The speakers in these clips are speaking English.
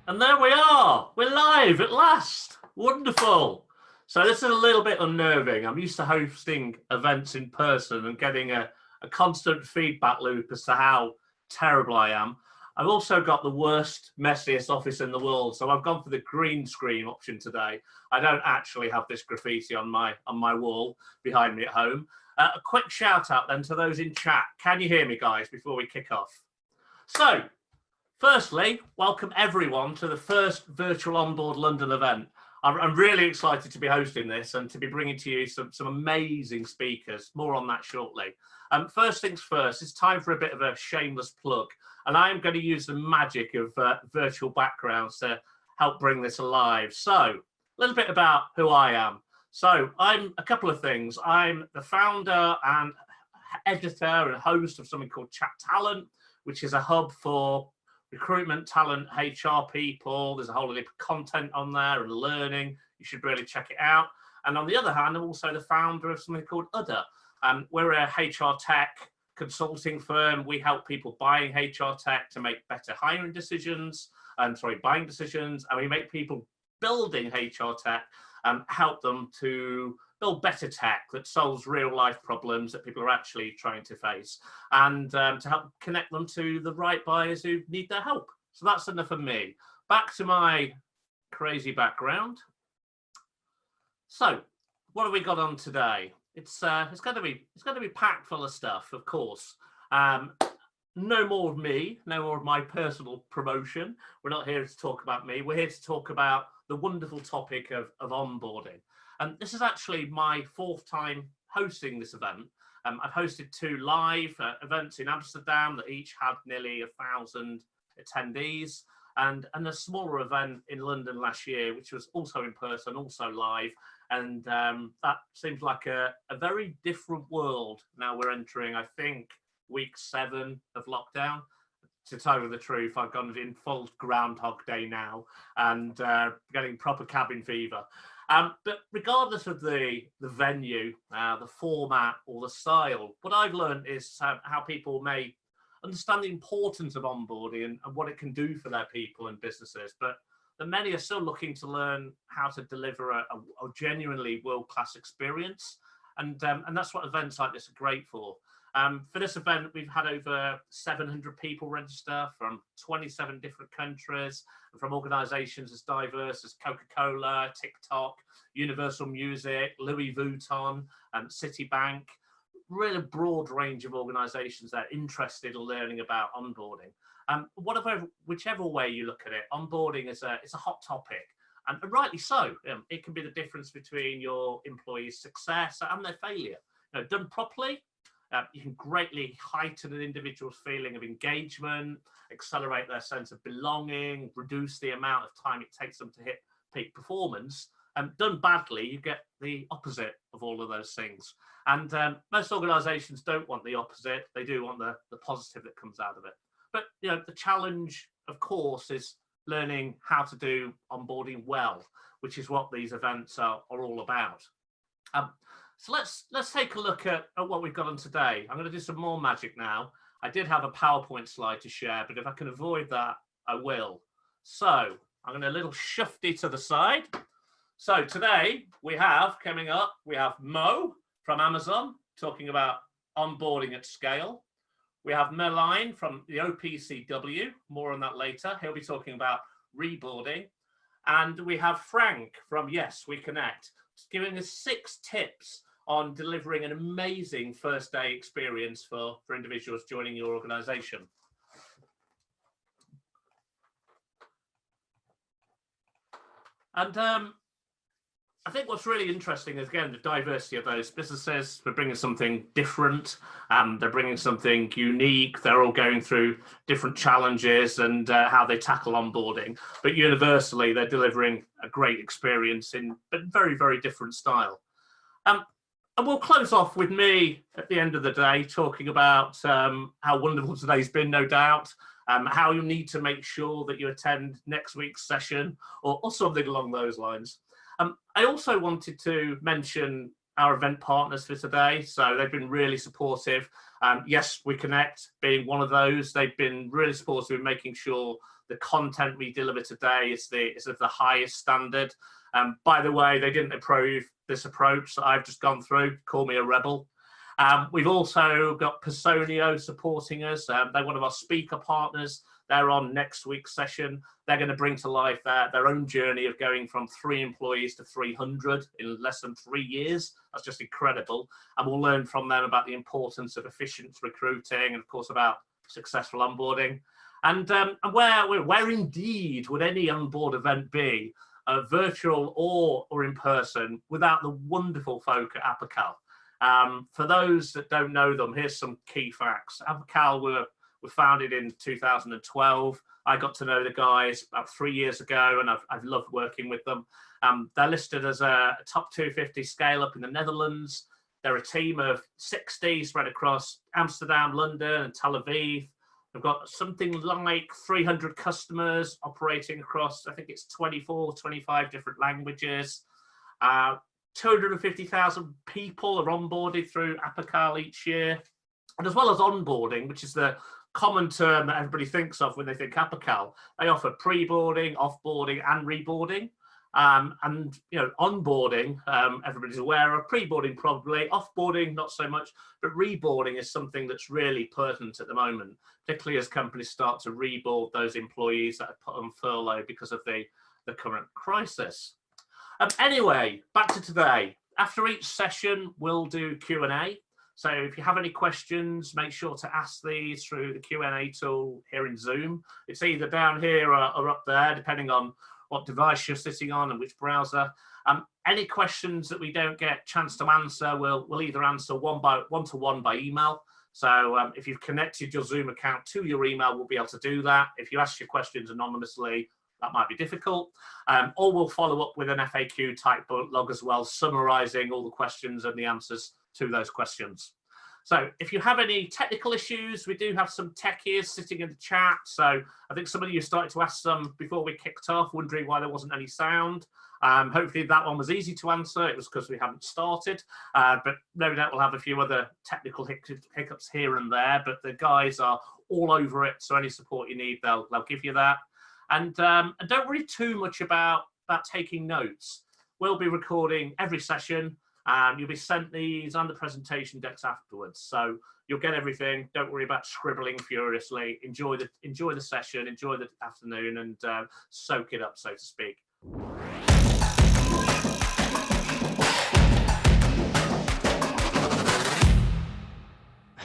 And there we are. We're live at last. Wonderful. So this is a little bit unnerving. I'm used to hosting events in person and getting a constant feedback loop as to how terrible I am. I've also got the worst, messiest office in the world. So I've gone for the green screen option today. I don't actually have this graffiti on my wall behind me at home. A quick shout out then to those in chat. Can you hear me, guys, before we kick off? So, firstly, welcome everyone to the first virtual Onboard London event. I'm really excited to be hosting this and to be bringing to you some amazing speakers. More on that shortly. First things first, it's time for a bit of a shameless plug. And I'm going to use the magic of virtual backgrounds to help bring this alive. So, a little bit about who I am. So, I'm a couple of things. I'm the founder and editor and host of something called Chat Talent, which is a hub for recruitment, talent, HR people. There's a whole lot of content on there and learning. You should really check it out. And on the other hand, I'm also the founder of something called Udder. We're a HR tech consulting firm. We help people buying HR tech to make better hiring decisions, buying decisions, and we make people building HR tech and help them to build better tech that solves real life problems that people are actually trying to face, and to help connect them to the right buyers who need their help. So that's enough of me. Back to my crazy background. So what have we got on today? It's going to be packed full of stuff, of course. No more of me, no more of my personal promotion. We're not here to talk about me. We're here to talk about the wonderful topic of onboarding. And this is actually my fourth time hosting this event. I've hosted 2 live events in Amsterdam that each had nearly 1,000 attendees, and a smaller event in London last year, which was also in person, also live. And that seems like a very different world. Now we're entering, I think, week 7 of lockdown. To tell you the truth, I've gone in full Groundhog Day now and getting proper cabin fever. But regardless of the venue, the format or the style, what I've learned is how people may understand the importance of onboarding and what it can do for their people and businesses. But many are still looking to learn how to deliver a genuinely world-class experience. And that's what events like this are great for. For this event, we've had over 700 people register from 27 different countries, and from organizations as diverse as Coca-Cola, TikTok, Universal Music, Louis Vuitton, and Citibank. Really broad range of organizations that are interested in learning about onboarding. Whichever way you look at it, onboarding is a hot topic, and rightly so. It can be the difference between your employee's success and their failure. Done properly, you can greatly heighten an individual's feeling of engagement, accelerate their sense of belonging, reduce the amount of time it takes them to hit peak performance. Done badly, you get the opposite of all of those things. And most organizations don't want the opposite. They do want the positive that comes out of it. But the challenge, of course, is learning how to do onboarding well, which is what these events are all about. So let's take a look at what we've got on today. I'm going to do some more magic now. I did have a PowerPoint slide to share, but if I can avoid that, I will. So I'm going to a little shifty to the side. So today we have coming up, we have Mo from Amazon talking about onboarding at scale. We have Merline from the OPCW, more on that later. He'll be talking about reboarding. And we have Frank from Yes, We Connect, giving us 6 tips on delivering an amazing first day experience for individuals joining your organization. And I think what's really interesting is, again, the diversity of those businesses. We're bringing something different. They're bringing something unique. They're all going through different challenges and how they tackle onboarding. But universally, they're delivering a great experience in a very, very different style. And we'll close off with me at the end of the day talking about how wonderful today's been, no doubt, how you need to make sure that you attend next week's session or something along those lines. I also wanted to mention our event partners for today. So they've been really supportive. Yes, We Connect being one of those. They've been really supportive in making sure The content we deliver today is of the highest standard. By the way, they didn't approve this approach that I've just gone through. Call me a rebel. We've also got Personio supporting us. They're one of our speaker partners. They're on next week's session. They're going to bring to life their own journey of going from 3 employees to 300 in less than 3 years. That's just incredible. And we'll learn from them about the importance of efficient recruiting and, of course, about successful onboarding. And where indeed would any onboard event be, virtual or in person, without the wonderful folk at OPCW? For those that don't know them, here's some key facts. OPCW were founded in 2012. I got to know the guys about 3 years ago, and I've loved working with them. They're listed as a top 250 scale up in the Netherlands. They're a team of 60 spread across Amsterdam, London, and Tel Aviv. They've got something like 300 customers operating across, I think it's 24, 25 different languages. 250,000 people are onboarded through OPCW each year. And as well as onboarding, which is the common term that everybody thinks of when they think OPCW, they offer pre-boarding, off-boarding, and reboarding. And onboarding, everybody's aware of. Pre-boarding probably, off-boarding not so much, but reboarding is something that's really pertinent at the moment, particularly as companies start to reboard those employees that are put on furlough because of the current crisis. Anyway, back to today. After each session, we'll do Q&A. So if you have any questions, make sure to ask these through the Q&A tool here in Zoom. It's either down here or up there, depending on what device you're sitting on and which browser. Any questions that we don't get a chance to answer, we'll either answer one-to-one by email. So if you've connected your Zoom account to your email, we'll be able to do that. If you ask your questions anonymously, that might be difficult. Or we'll follow up with an FAQ type log as well, summarizing all the questions and the answers to those questions. So if you have any technical issues, we do have some techies sitting in the chat. So I think some of you started to ask some before we kicked off, wondering why there wasn't any sound. Hopefully that one was easy to answer. It was because we haven't started, but no doubt we'll have a few other technical hiccups here and there, but the guys are all over it. So any support you need, they'll give you that. And don't worry too much about taking notes. We'll be recording every session. You'll be sent these and the presentation decks afterwards. So you'll get everything. Don't worry about scribbling furiously. Enjoy the session, enjoy the afternoon, and soak it up, so to speak.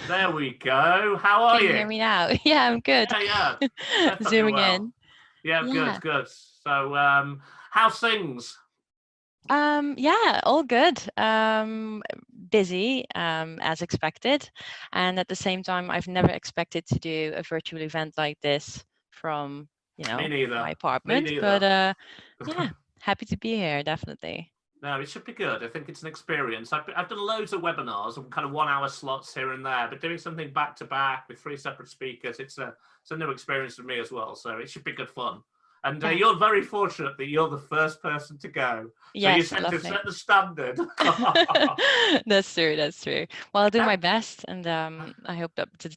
There we go. How are you? Can you hear me now? Yeah, I'm good. Yeah. Zooming in. Yeah, good. So how's things? Yeah, all good. Busy, as expected. And at the same time, I've never expected to do a virtual event like this from, my apartment. But yeah, happy to be here, definitely. No, it should be good. I think it's an experience. I've done loads of webinars and kind of 1 hour slots here and there, but doing something back to back with 3 separate speakers, it's a new experience for me as well. So it should be good fun. And you're very fortunate that you're the first person to go. Yes, so you tend to set the standard. That's true. Well, I'll do my best, and I hope that the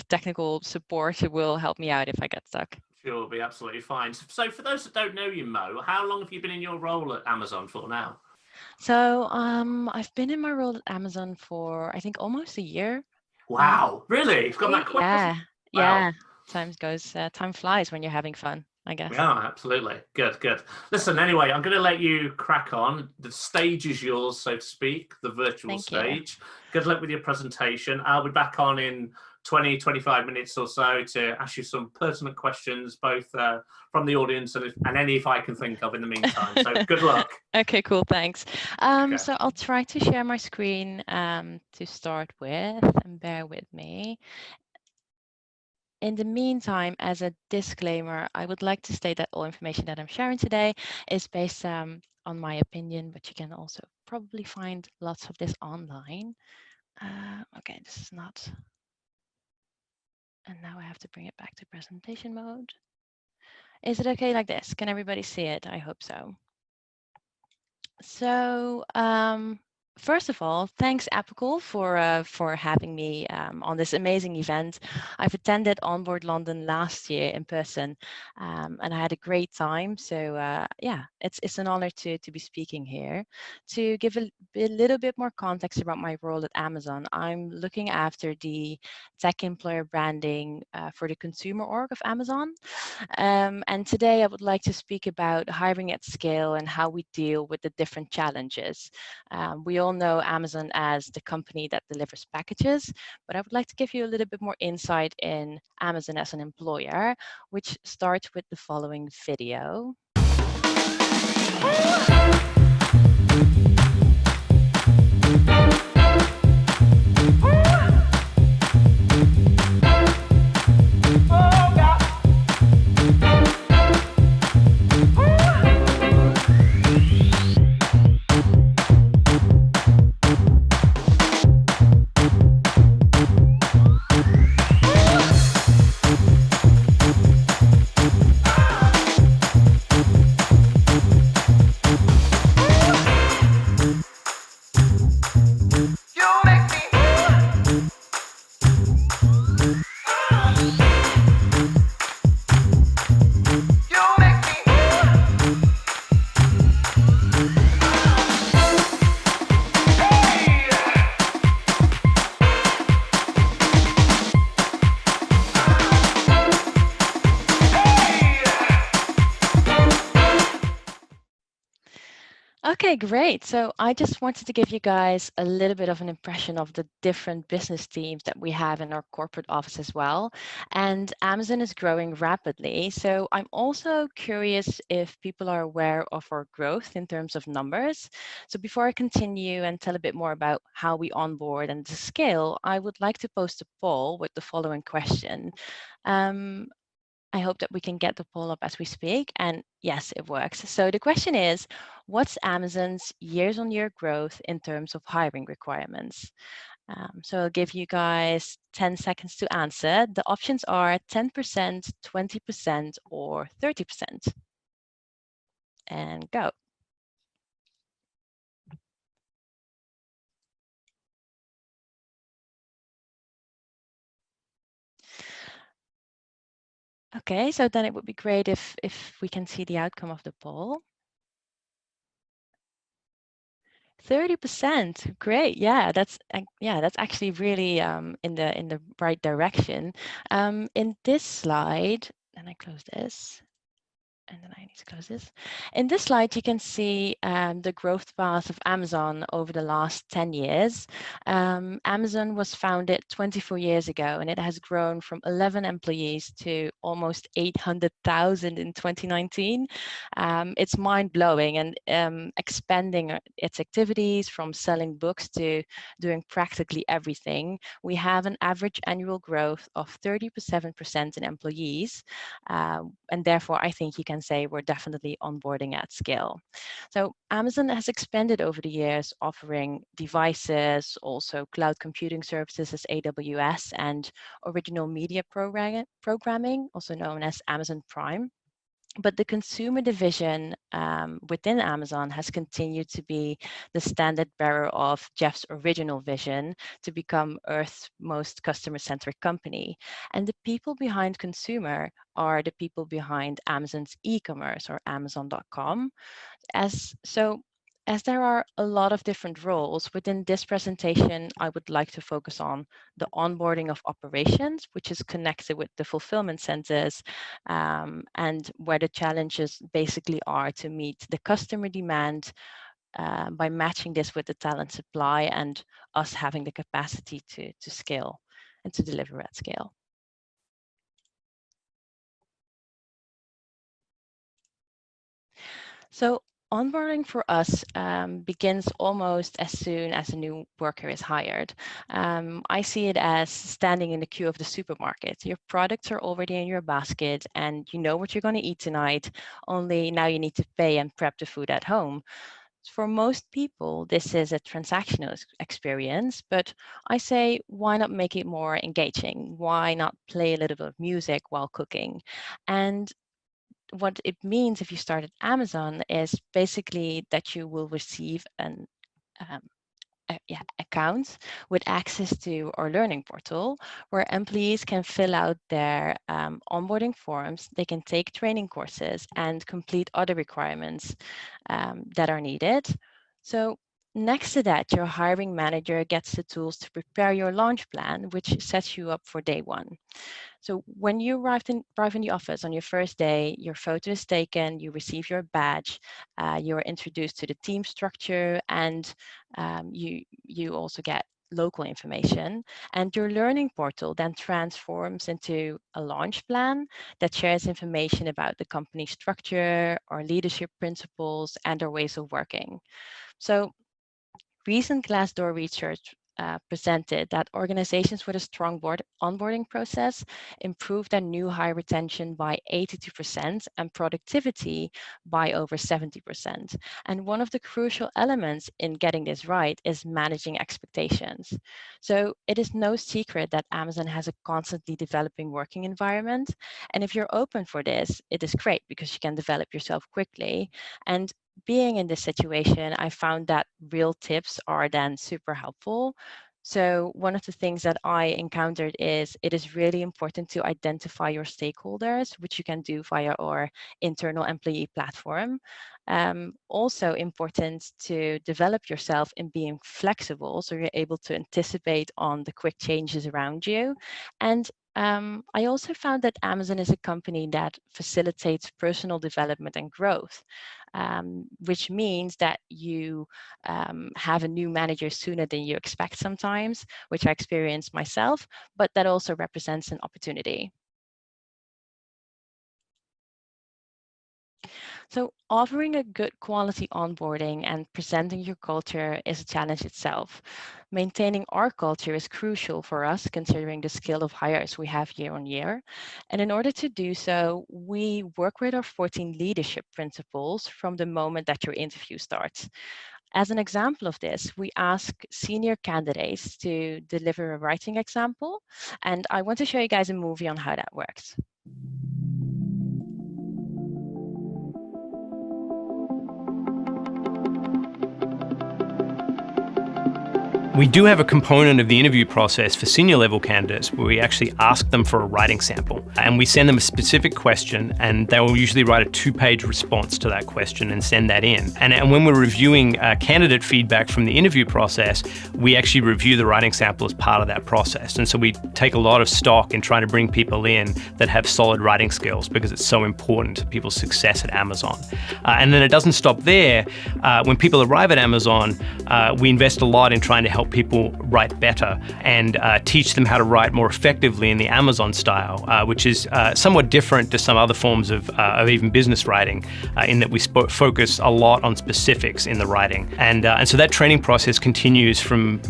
technical support will help me out if I get stuck. Sure, will be absolutely fine. So for those that don't know you, Mo, how long have you been in your role at Amazon for now? So I've been in my role at Amazon for, I think, almost a year. Wow, really? It's gone that quick? Yeah. Time flies when you're having fun, I guess. Yeah, absolutely. Good. Listen, anyway, I'm going to let you crack on. The stage is yours, so to speak, the virtual stage. Good luck with your presentation. I'll be back on in 20, 25 minutes or so to ask you some pertinent questions, both from the audience and any if I can think of in the meantime. So good luck. Okay, cool. Thanks. So I'll try to share my screen to start with, and bear with me. In the meantime, as a disclaimer, I would like to state that all information that I'm sharing today is based on my opinion, but you can also probably find lots of this online. Okay, this is not. And now I have to bring it back to presentation mode. Is it okay like this? Can everybody see it? I hope so. So First of all, thanks Apical for having me on this amazing event. I've attended Onboard London last year in person, and I had a great time. So yeah, it's an honor to be speaking here. To give a little bit more context about my role at Amazon, I'm looking after the tech employer branding for the consumer org of Amazon. And today I would like to speak about hiring at scale and how we deal with the different challenges. We all know Amazon as the company that delivers packages, but I would like to give you a little bit more insight in Amazon as an employer, which starts with the following video. Okay, great. So I just wanted to give you guys a little bit of an impression of the different business teams that we have in our corporate office as well. And Amazon is growing rapidly. So I'm also curious if people are aware of our growth in terms of numbers. So before I continue and tell a bit more about how we onboard and the scale, I would like to post a poll with the following question. I hope that we can get the poll up as we speak. And yes, it works. So the question is, what's Amazon's year-on-year growth in terms of hiring requirements? So I'll give you guys 10 seconds to answer. The options are 10%, 20%, or 30%. And go. Okay, so then it would be great if we can see the outcome of the poll. 30%, great. Yeah, that's actually really in the right direction. In this slide, and I close this. And then I need to close this. In this slide, you can see the growth path of Amazon over the last 10 years. Amazon was founded 24 years ago, and it has grown from 11 employees to almost 800,000 in 2019. It's mind-blowing and expanding its activities from selling books to doing practically everything. We have an average annual growth of 37% in employees, and therefore I think you can say we're definitely onboarding at scale. So Amazon has expanded over the years, offering devices, also cloud computing services as AWS, and original media programming, also known as Amazon Prime. But the consumer division within Amazon has continued to be the standard bearer of Jeff's original vision to become Earth's most customer-centric company. And the people behind consumer are the people behind Amazon's e-commerce, or Amazon.com. As there are a lot of different roles within this presentation, I would like to focus on the onboarding of operations, which is connected with the fulfillment centers, and where the challenges basically are to meet the customer demand by matching this with the talent supply and us having the capacity to scale and to deliver at scale. So onboarding for us begins almost as soon as a new worker is hired. I see it as standing in the queue of the supermarket. Your products are already in your basket and you know what you're going to eat tonight, only now you need to pay and prep the food at home. For most people, this is a transactional experience, but I say, why not make it more engaging? Why not play a little bit of music while cooking? And what it means if you start at Amazon is basically that you will receive an accounts with access to our learning portal, where employees can fill out their onboarding forms, they can take training courses and complete other requirements that are needed. So next to that, your hiring manager gets the tools to prepare your launch plan, which sets you up for day one. So when you arrive in the office on your first day, your photo is taken, you receive your badge, you are introduced to the team structure, and you also get local information. And your learning portal then transforms into a launch plan that shares information about the company structure, our leadership principles, and our ways of working. So recent Glassdoor research presented that organizations with a strong onboarding process improved their new hire retention by 82% and productivity by over 70%. And one of the crucial elements in getting this right is managing expectations. So it is no secret that Amazon has a constantly developing working environment. And if you're open for this, it is great because you can develop yourself quickly. And being in this situation, I found that real tips are then super helpful. So one of the things that I encountered is it is really important to identify your stakeholders, which you can do via our internal employee platform. Also important to develop yourself in being flexible, so you're able to anticipate on the quick changes around you. And I also found that Amazon is a company that facilitates personal development and growth, which means that you have a new manager sooner than you expect sometimes, which I experienced myself, but that also represents an opportunity. So offering a good quality onboarding and presenting your culture is a challenge itself. Maintaining our culture is crucial for us considering the scale of hires we have year on year. And in order to do so, we work with our 14 leadership principles from the moment that your interview starts. As an example of this, we ask senior candidates to deliver a writing example. And I want to show you guys a movie on how that works. We do have a component of the interview process for senior level candidates where we actually ask them for a writing sample, and we send them a specific question, and they will usually write a 2-page response to that question and send that in. And when we're reviewing candidate feedback from the interview process, we actually review the writing sample as part of that process. And so we take a lot of stock in trying to bring people in that have solid writing skills because it's so important to people's success at Amazon. And then it doesn't stop there. When people arrive at Amazon, we invest a lot in trying to help people write better and teach them how to write more effectively in the Amazon style, which is somewhat different to some other forms of even business writing, in that we focus a lot on specifics in the writing. And so that training process continues from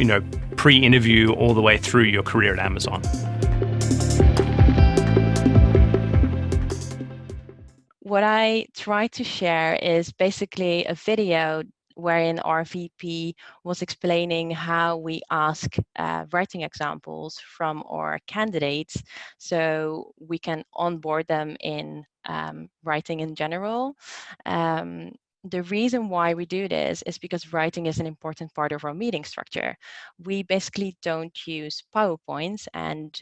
pre-interview all the way through your career at Amazon. What I try to share is basically a video wherein our VP was explaining how we ask writing examples from our candidates so we can onboard them in writing in general. The reason why we do this is because writing is an important part of our meeting structure. We basically don't use PowerPoints, and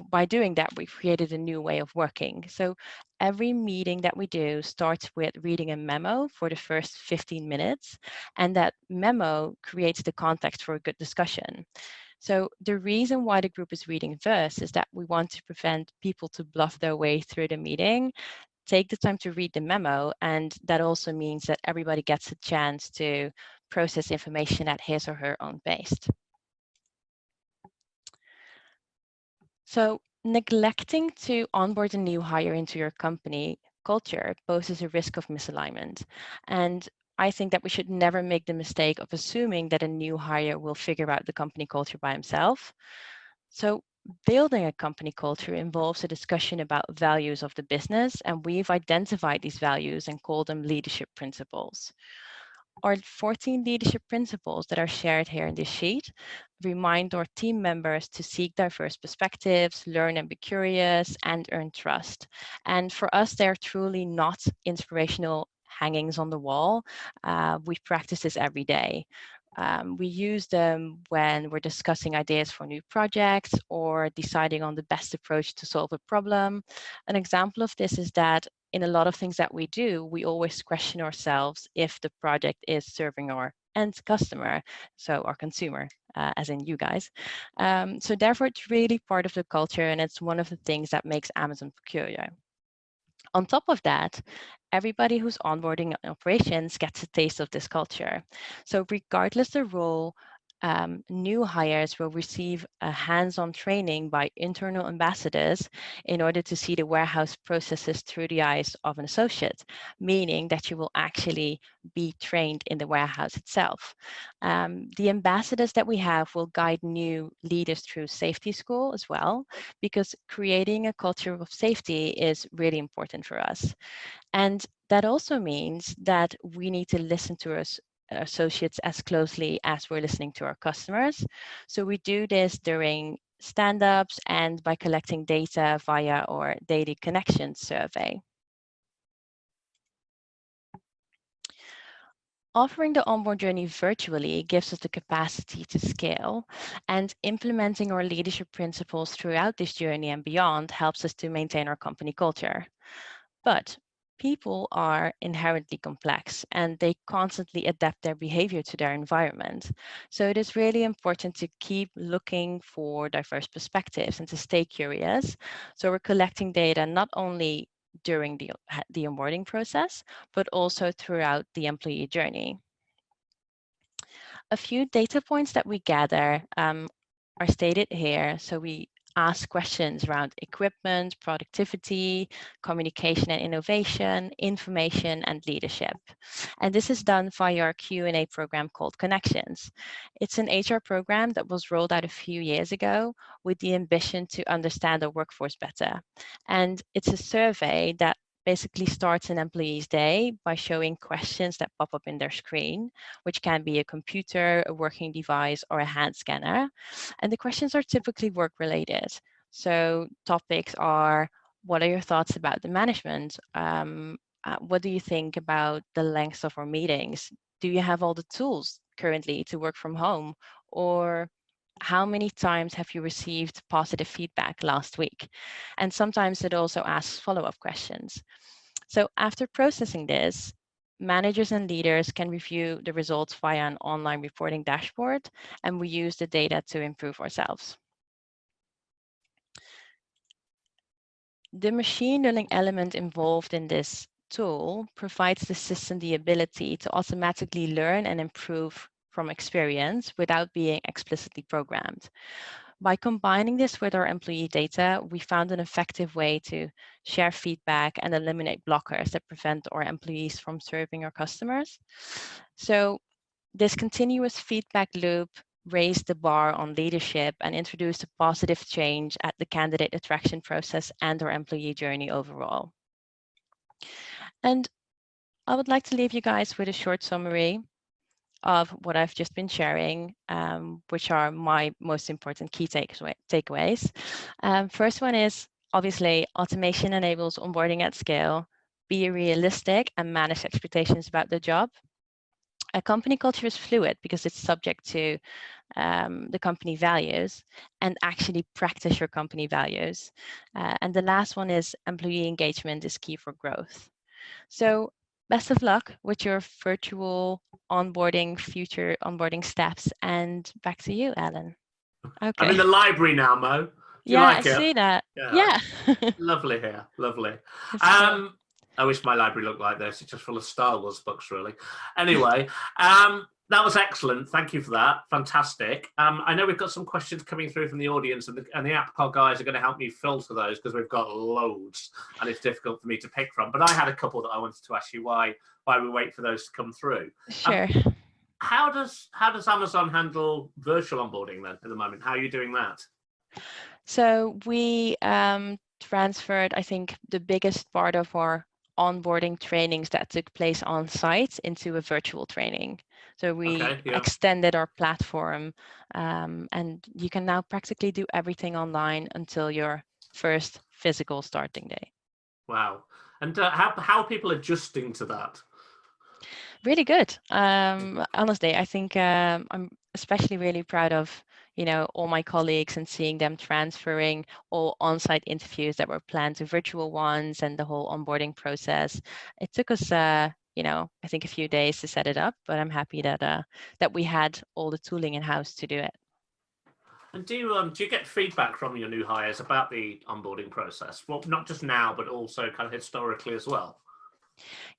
by doing that, we've created a new way of working. So every meeting that we do starts with reading a memo for the first 15 minutes, and that memo creates the context for a good discussion. So the reason why the group is reading first is that we want to prevent people to bluff their way through the meeting. Take the time to read the memo, and that also means that everybody gets a chance to process information at his or her own pace. So neglecting to onboard a new hire into your company culture poses a risk of misalignment. And I think that we should never make the mistake of assuming that a new hire will figure out the company culture by himself. So building a company culture involves a discussion about values of the business, and we've identified these values and called them leadership principles. Our 14 leadership principles that are shared here in this sheet remind our team members to seek diverse perspectives, learn and be curious, and earn trust. And for us, they're truly not inspirational hangings on the wall. We practice this every day. We use them when we're discussing ideas for new projects or deciding on the best approach to solve a problem. An example of this is that in a lot of things that we do, we always question ourselves if the project is serving our end customer, so our consumer, as in you guys. So therefore, it's really part of the culture, and it's one of the things that makes Amazon peculiar. On top of that, everybody who's onboarding operations gets a taste of this culture. So regardless the role, new hires will receive a hands-on training by internal ambassadors in order to see the warehouse processes through the eyes of an associate, meaning that you will actually be trained in the warehouse itself. The ambassadors that we have will guide new leaders through safety school as well, because creating a culture of safety is really important for us. And that also means that we need to listen to us associates as closely as we're listening to our customers. So we do this during stand-ups and by collecting data via our daily connections survey. Offering the onboard journey virtually gives us the capacity to scale, and implementing our leadership principles throughout this journey and beyond helps us to maintain our company culture. But people are inherently complex and they constantly adapt their behavior to their environment. So it is really important to keep looking for diverse perspectives and to stay curious. So we're collecting data not only during the onboarding process, but also throughout the employee journey. A few data points that we gather are stated here. So we ask questions around equipment, productivity, communication and innovation, information, and leadership. And this is done via our Q&A program called Connections. It's an HR program that was rolled out a few years ago with the ambition to understand the workforce better. And it's a survey that basically starts an employee's day by showing questions that pop up in their screen, which can be a computer, a working device, or a hand scanner. And the questions are typically work-related. So topics are, what are your thoughts about the management? What do you think about the length of our meetings? Do you have all the tools currently to work from home? Or how many times have you received positive feedback last week? And sometimes it also asks follow-up questions. So after processing this, managers and leaders can review the results via an online reporting dashboard, and we use the data to improve ourselves. The machine learning element involved in this tool provides the system the ability to automatically learn and improve from experience without being explicitly programmed. By combining this with our employee data, we found an effective way to share feedback and eliminate blockers that prevent our employees from serving our customers. So this continuous feedback loop raised the bar on leadership and introduced a positive change at the candidate attraction process and our employee journey overall. And I would like to leave you guys with a short summary of what I've just been sharing, which are my most important key takeaways. First one is, obviously, automation enables onboarding at scale. Be realistic and manage expectations about the job. A company culture is fluid because it's subject to the company values, and actually practice your company values. And the last one is, employee engagement is key for growth. So best of luck with your virtual onboarding, future onboarding steps. And back to you, Alan. Okay. I'm in the library now, Mo. Do you yeah, like it? I see that. Yeah. Lovely here. Lovely. I wish my library looked like this. It's just full of Star Wars books, really. Anyway, that was excellent. Thank you for that. Fantastic. I know we've got some questions coming through from the audience, and the AppCod guys are going to help me filter those because we've got loads, and it's difficult for me to pick from. But I had a couple that I wanted to ask you why we wait for those to come through. Sure. How does Amazon handle virtual onboarding then at the moment? How are you doing that? So we transferred, I think, the biggest part of our onboarding trainings that took place on site into a virtual training. So we extended our platform, and you can now practically do everything online until your first physical starting day. Wow. And how are people adjusting to that? Really good. Honestly, I think I'm especially really proud of, all my colleagues and seeing them transferring all on-site interviews that were planned to virtual ones and the whole onboarding process. It took us, I think a few days to set it up, but I'm happy that we had all the tooling in-house to do it. And do you get feedback from your new hires about the onboarding process? Well, not just now, but also kind of historically as well.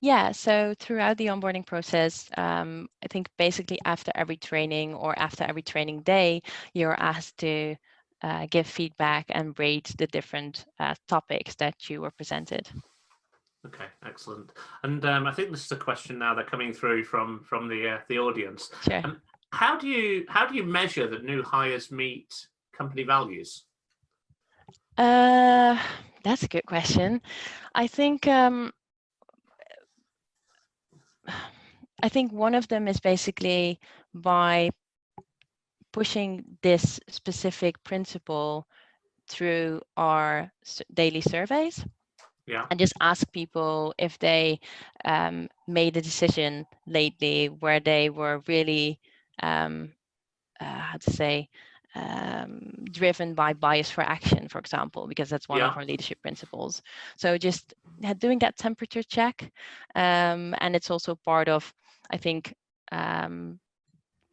Yeah, so throughout the onboarding process, I think basically after every training or after every training day, you're asked to give feedback and rate the different topics that you were presented. Okay, excellent. And I think this is a question now that's coming through from the audience. Sure. How do you measure that new hires meet company values? That's a good question. I think one of them is basically by pushing this specific principle through our daily surveys. Yeah. And just ask people if they made a decision lately where they were really, driven by bias for action, for example, because that's one of our leadership principles. So just doing that temperature check. And it's also part of, I think,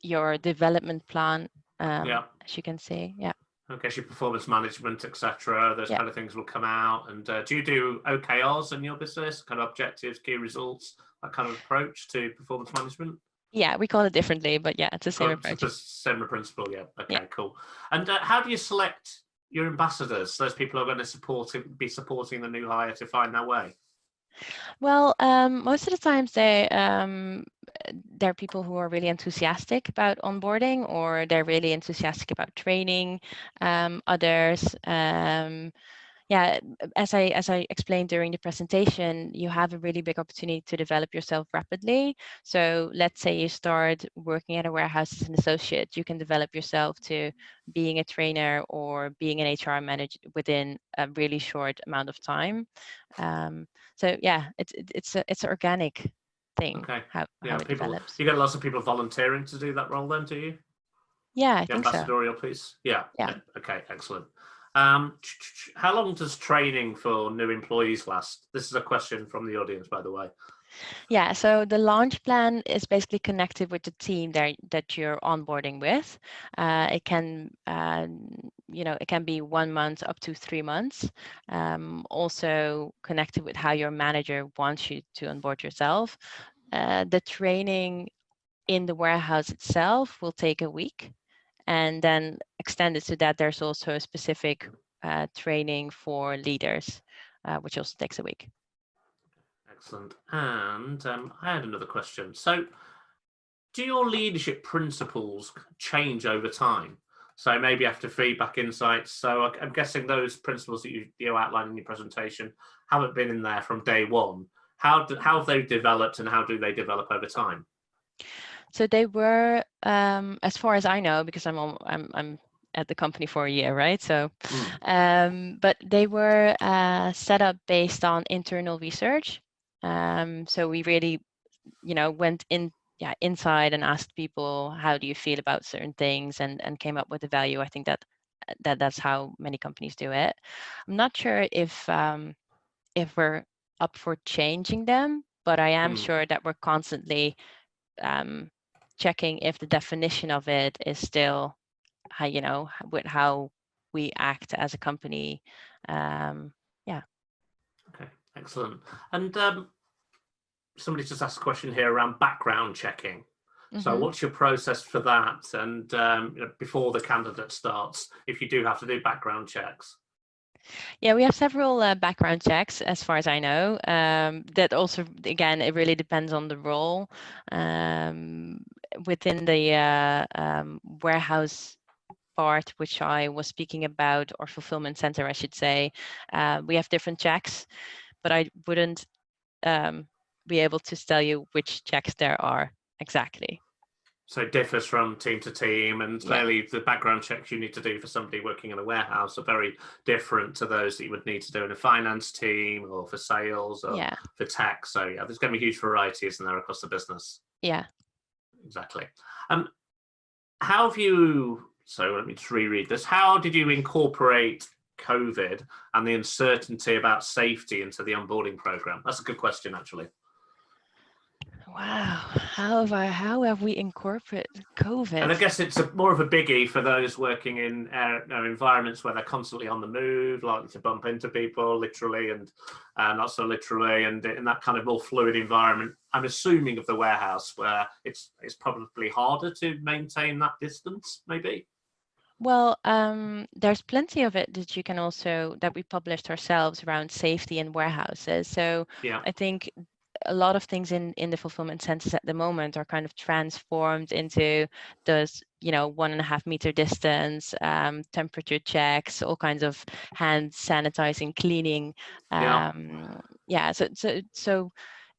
your development plan, as you can see. Yeah. Okay, so your performance management, etc. Those kind of things will come out. And do you do OKRs in your business? Kind of objectives, key results, that kind of approach to performance management? Yeah, we call it differently, but yeah, it's the same approach. It's a similar principle, yeah. Okay, cool. And how do you select your ambassadors? Those people who are going to be supporting the new hire to find their way? Well, most of the times they're people who are really enthusiastic about onboarding, or they're really enthusiastic about training others. As I explained during the presentation, you have a really big opportunity to develop yourself rapidly. So let's say you start working at a warehouse as an associate, you can develop yourself to being a trainer or being an HR manager within a really short amount of time. So yeah, it's an organic thing. Okay. How it develops. You get lots of people volunteering to do that role then, do you? Yeah, I think so. Ambassadorial piece. Yeah. Okay, excellent. How long does training for new employees last? This is a question from the audience, by the way. Yeah, so the launch plan is basically connected with the team that you're onboarding with. It can, it can be 1 month up to 3 months. Also connected with how your manager wants you to onboard yourself. The training in the warehouse itself will take a week, and then extended to that, there's also a specific training for leaders, which also takes a week. Excellent. And I had another question. So do your leadership principles change over time? So maybe after feedback insights. So I'm guessing those principles that you outlined in your presentation haven't been in there from day one. How have they developed, and how do they develop over time? So they were, as far as I know, because I'm at the company for a year, right? So, but they were set up based on internal research. So we really, went inside and asked people, how do you feel about certain things, and came up with a value. I think that's how many companies do it. I'm not sure if we're up for changing them, but I am sure that we're constantly checking if the definition of it is still with how we act as a company. Okay, excellent. And somebody just asked a question here around background checking. So what's your process for that? And before the candidate starts, if you do have to do background checks? Yeah, we have several background checks, as far as I know. That also, again, it really depends on the role. Within the warehouse part, which I was speaking about, or fulfillment center, I should say, we have different checks, but I wouldn't be able to tell you which checks there are exactly. So it differs from team to team, and clearly the background checks you need to do for somebody working in a warehouse are very different to those that you would need to do in a finance team, or for sales, or for tech. So yeah, there's going to be a huge variety, isn't there, across the business? Yeah. Exactly. How have you, so let me just reread this. How did you incorporate COVID and the uncertainty about safety into the onboarding program? That's a good question, actually. Wow. How have we incorporated COVID? And I guess it's more of a biggie for those working in environments where they're constantly on the move, likely to bump into people literally and not so literally, and in that kind of more fluid environment. I'm assuming of the warehouse where it's probably harder to maintain that distance, maybe. Well, there's plenty of it that you can also, that we published ourselves around safety in warehouses. So Yeah. I think a lot of things in the fulfillment centers at the moment are kind of transformed into those, 1.5 meter distance, temperature checks, all kinds of hand sanitizing, cleaning. So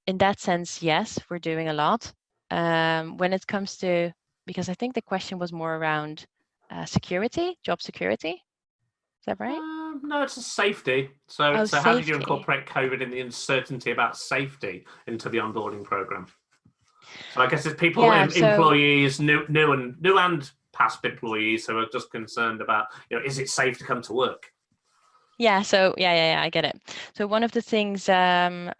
in that sense, yes, we're doing a lot. When it comes to, because I think the question was more around security, job security. Is that right? No, it's a safety. So safety. How did you incorporate COVID and the uncertainty about safety into the onboarding program? So I guess it's people, employees, new and past employees who are just concerned about, is it safe to come to work? Yeah. So yeah, I get it. So one of the things that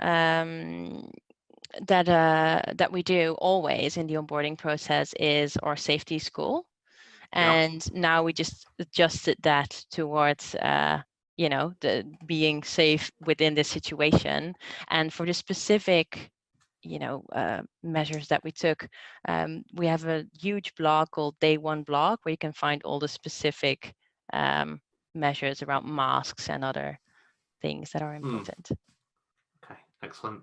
we do always in the onboarding process is our safety school. And now we just adjusted that towards, the being safe within this situation. And for the specific, measures that we took, we have a huge blog called Day One blog where you can find all the specific measures around masks and other things that are important. Okay, excellent.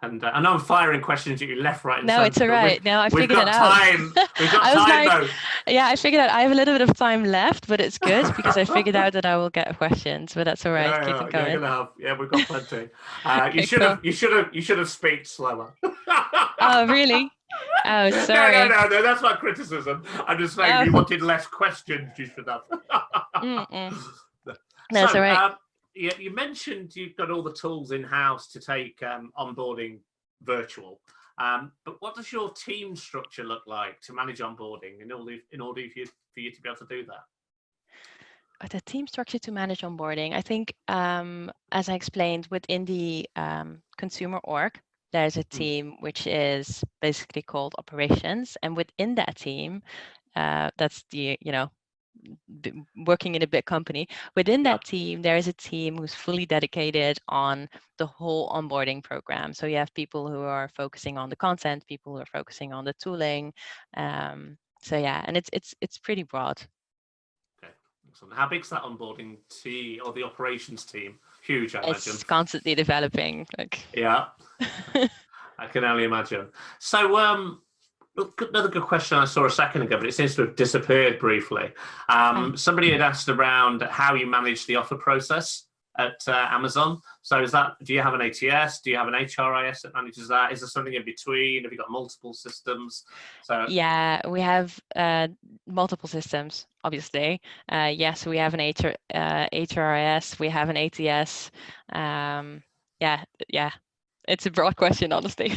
And I know I'm firing questions at you left, right, and no, center. It's all right. No, I figured it out. We've got time, though. Yeah, I figured out I have a little bit of time left, but it's good because I figured out that I will get questions. But that's all right. Keep it going. We've got plenty. Okay, you should have speak slower. Oh, really? Oh, sorry. No. That's not criticism. I'm just saying if you wanted less questions, you should have. That's all right. You mentioned you've got all the tools in-house to take onboarding virtual, but what does your team structure look like to manage onboarding in order for you to be able to do that? The team structure to manage onboarding, I think, as I explained, within the consumer org, there's a team which is basically called operations, and within that team, that's the working in a big company. Within that team, there is a team who's fully dedicated on the whole onboarding program. So you have people who are focusing on the content, people who are focusing on the tooling. And it's pretty broad. Okay, excellent. How big's that onboarding team or the operations team? Huge, I imagine. It's constantly developing. Yeah, I can only imagine. So, another good question I saw a second ago, but it seems to have disappeared briefly. Somebody had asked around how you manage the offer process at Amazon. So do you have an ATS? Do you have an HRIS that manages that? Is there something in between? Have you got multiple systems? So yeah, we have multiple systems, obviously. Yes, we have an HRIS, we have an ATS. Yeah. It's a broad question, honestly.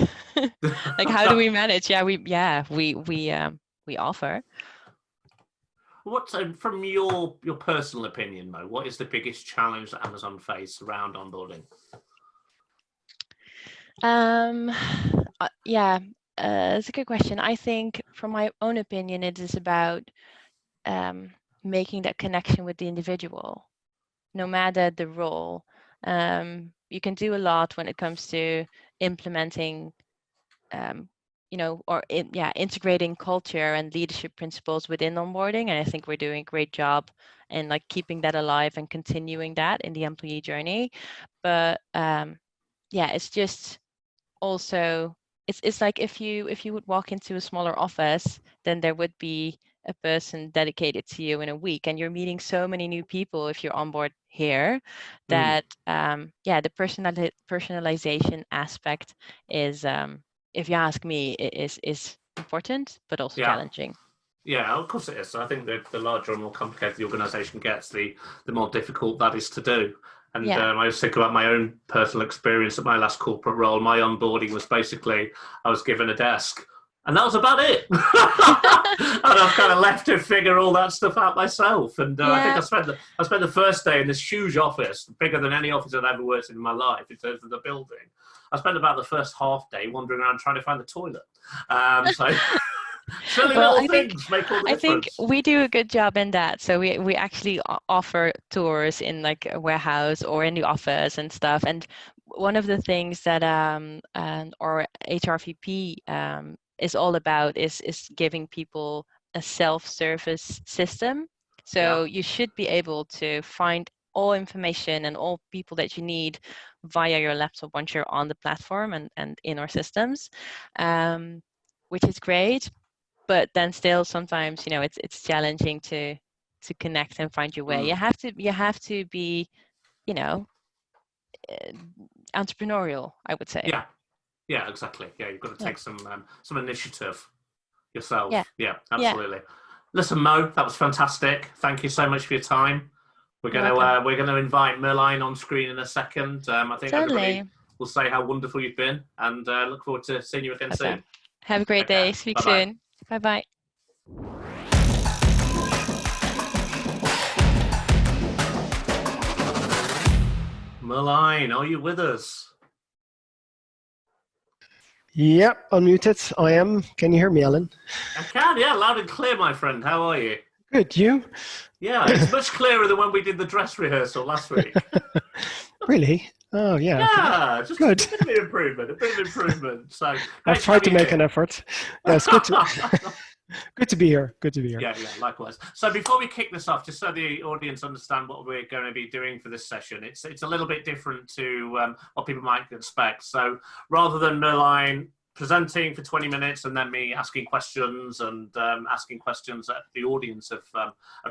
Like, how do we manage? We offer. What, from your personal opinion, Mo, what is the biggest challenge that Amazon face around onboarding? It's a good question. I think, from my own opinion, it is about making that connection with the individual, no matter the role. You can do a lot when it comes to implementing, integrating culture and leadership principles within onboarding. And I think we're doing a great job in keeping that alive and continuing that in the employee journey. But it's just also, it's like if you would walk into a smaller office, then there would be a person dedicated to you in a week, and you're meeting so many new people if you're on board here that the personalization aspect is, if you ask me, is important but also challenging. Yeah, of course it is. I think the larger and more complicated the organization gets, the more difficult that is to do. And I was thinking about my own personal experience at my last corporate role. My onboarding was basically, I was given a desk And that was about it. And I've kind of left to figure all that stuff out myself. And I think I spent the first day in this huge office, bigger than any office I've ever worked in my life in terms of the building. I spent about the first half day wandering around trying to find the toilet. So silly little things make all the difference. I think we do a good job in that. So we actually offer tours in like a warehouse or in the office and stuff. And one of the things that our HRVP is all about is giving people a self-service system. So you should be able to find all information and all people that you need via your laptop once you're on the platform and in our systems, which is great. But then still sometimes, you know, it's challenging to connect and find your way. You have to be, you know, entrepreneurial, I would say. Yeah, exactly. Yeah, you've got to take some initiative yourself. Yeah, absolutely. Yeah. Listen, Mo, that was fantastic. Thank you so much for your time. We're gonna invite Merline on screen in a second. I think everybody will say how wonderful you've been, and look forward to seeing you again soon. Have a great day. Speak soon. Bye-bye. Merline, are you with us? Yep, unmuted. I am. Can you hear me, Alan? I can, yeah, loud and clear, my friend. How are you? Good, you? Yeah, it's much clearer than when we did the dress rehearsal last week. Really? Oh, yeah. Yeah, just good. a bit of improvement. So I've tried to make an effort. Yeah, it's good to, good to be here. Good to be here. Yeah, likewise. So before we kick this off, just so the audience understand what we're going to be doing for this session, it's a little bit different to what people might expect. So rather than Merline presenting for 20 minutes and then me asking questions and asking questions that the audience have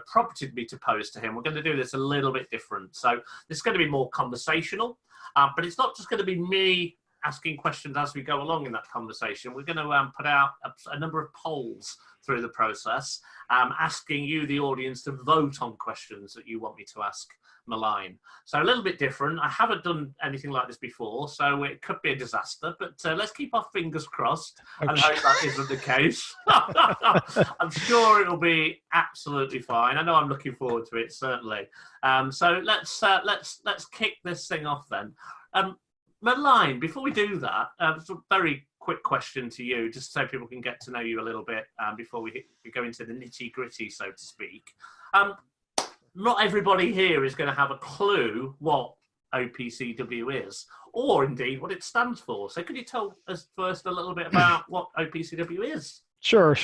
prompted me to pose to him, we're going to do this a little bit different. So this is going to be more conversational, but it's not just going to be me asking questions as we go along in that conversation. We're going to put out a number of polls through the process, asking you, the audience, to vote on questions that you want me to ask Merline. So a little bit different. I haven't done anything like this before, so it could be a disaster, but let's keep our fingers crossed and hope that isn't the case. I'm sure it'll be absolutely fine. I know I'm looking forward to it, certainly. So let's kick this thing off then. Merline, before we do that, it's a very quick question to you, just so people can get to know you a little bit before we go into the nitty-gritty, so to speak. Not everybody here is going to have a clue what OPCW is, or indeed what it stands for. So could you tell us first a little bit about what OPCW is? Sure.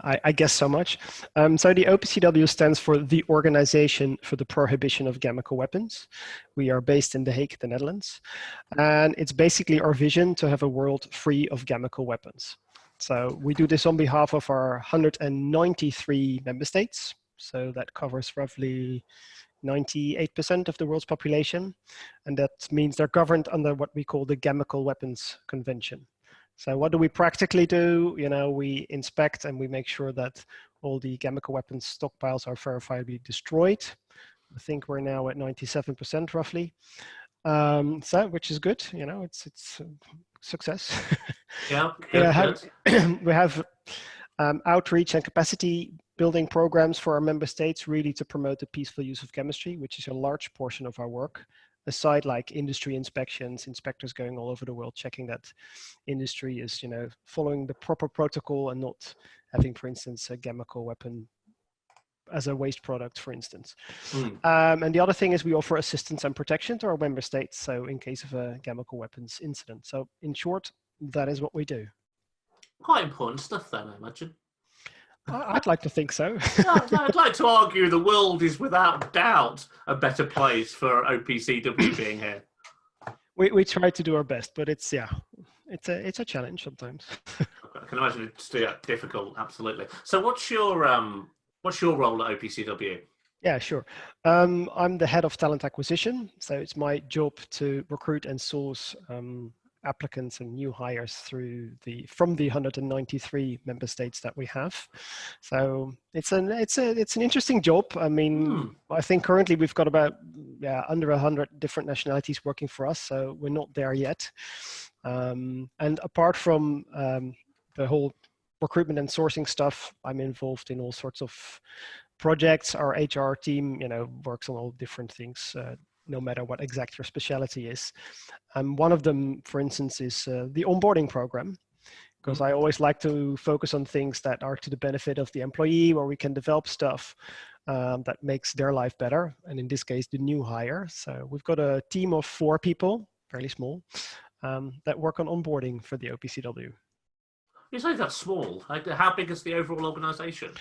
I guess so much. So the OPCW stands for the Organization for the Prohibition of Chemical Weapons. We are based in The Hague, the Netherlands. And it's basically our vision to have a world free of chemical weapons. So we do this on behalf of our 193 member states. So that covers roughly 98% of the world's population. And that means they're governed under what we call the Chemical Weapons Convention. So what do we practically do? You know, we inspect and we make sure that all the chemical weapons stockpiles are verifiably destroyed. I think we're now at 97% roughly. So, which is good, you know, it's success. Yeah, we have outreach and capacity building programs for our member states, really to promote the peaceful use of chemistry, which is a large portion of our work. Aside like industry inspections, inspectors going all over the world, checking that industry is, you know, following the proper protocol and not having, for instance, a chemical weapon as a waste product, for instance. And the other thing is we offer assistance and protection to our member states. So in case of a chemical weapons incident. So in short, that is what we do. Quite important stuff then, I imagine. I'd like to think so. I'd like to argue the world is without doubt a better place for OPCW being here. We try to do our best, but it's a challenge sometimes. I can imagine it's difficult, absolutely. So what's your role at OPCW? Yeah, sure. I'm the head of talent acquisition, so it's my job to recruit and source applicants and new hires from the 193 member states that we have. So it's an interesting job. I mean, I think currently we've got about under 100 different nationalities working for us, so we're not there yet. And apart from the whole recruitment and sourcing stuff, I'm involved in all sorts of projects. Our HR team, works on all different things, no matter what exact your specialty is. One of them, for instance, is the onboarding program, because I always like to focus on things that are to the benefit of the employee, where we can develop stuff that makes their life better. And in this case, the new hire. So we've got a team of 4 people, fairly small, that work on onboarding for the OPCW. You say that's small. How big is the overall organization?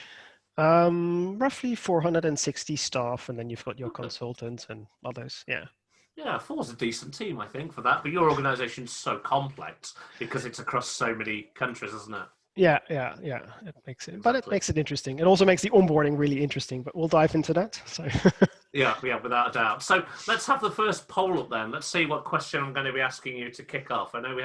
Roughly 460 staff, and then you've got your consultants and others. Yeah. Yeah, 4's a decent team, I think, for that. But your organization's so complex because it's across so many countries, isn't it? Yeah. It makes it, but it makes it interesting. It also makes the onboarding really interesting. But we'll dive into that. So. Yeah, without a doubt. So let's have the first poll up then. Let's see what question I'm going to be asking you to kick off. I know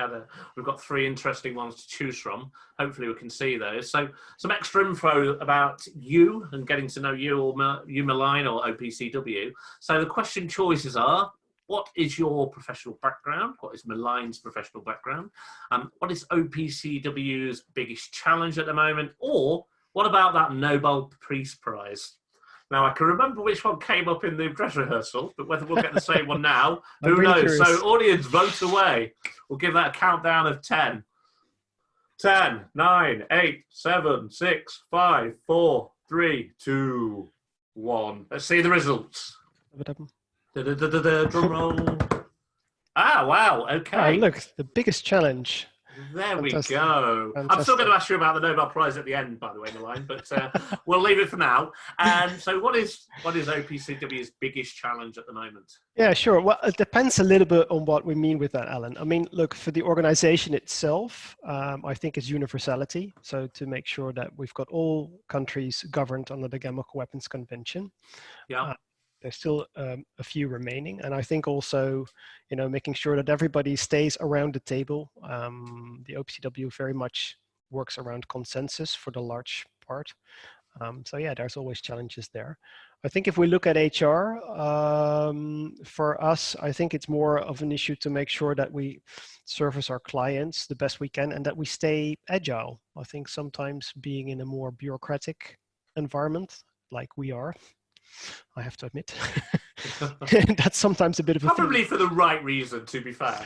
we've got 3 interesting ones to choose from. Hopefully we can see those. So some extra info about you and getting to know you, or you, Malign, or OPCW. So the question choices are: what is your professional background? What is Malign's professional background? What is OPCW's biggest challenge at the moment? Or what about that Nobel Peace Prize? Now, I can remember which one came up in the dress rehearsal, but whether we'll get the same one now, who knows? Curious. So, audience, vote away. We'll give that a countdown of 10. 10, 9, 8, 7, 6, 5, 4, 3, 2, 1. Let's see the results. Drum roll. Ah, wow. Okay. Oh, look, the biggest challenge. There Fantastic. We go. Fantastic. I'm still going to ask you about the Nobel Prize at the end, by the way, Malign, but we'll leave it for now. So what is OPCW's biggest challenge at the moment? Yeah, sure. Well, it depends a little bit on what we mean with that, Alan. I mean, look, for the organization itself, I think it's universality. So to make sure that we've got all countries governed under the Chemical Weapons Convention. Yeah. There's still a few remaining. And I think also, making sure that everybody stays around the table. The OPCW very much works around consensus for the large part. So yeah, there's always challenges there. I think if we look at HR, for us, I think it's more of an issue to make sure that we service our clients the best we can and that we stay agile. I think sometimes being in a more bureaucratic environment like we are, I have to admit, that's sometimes a bit of a probably thing. For the right reason, to be fair.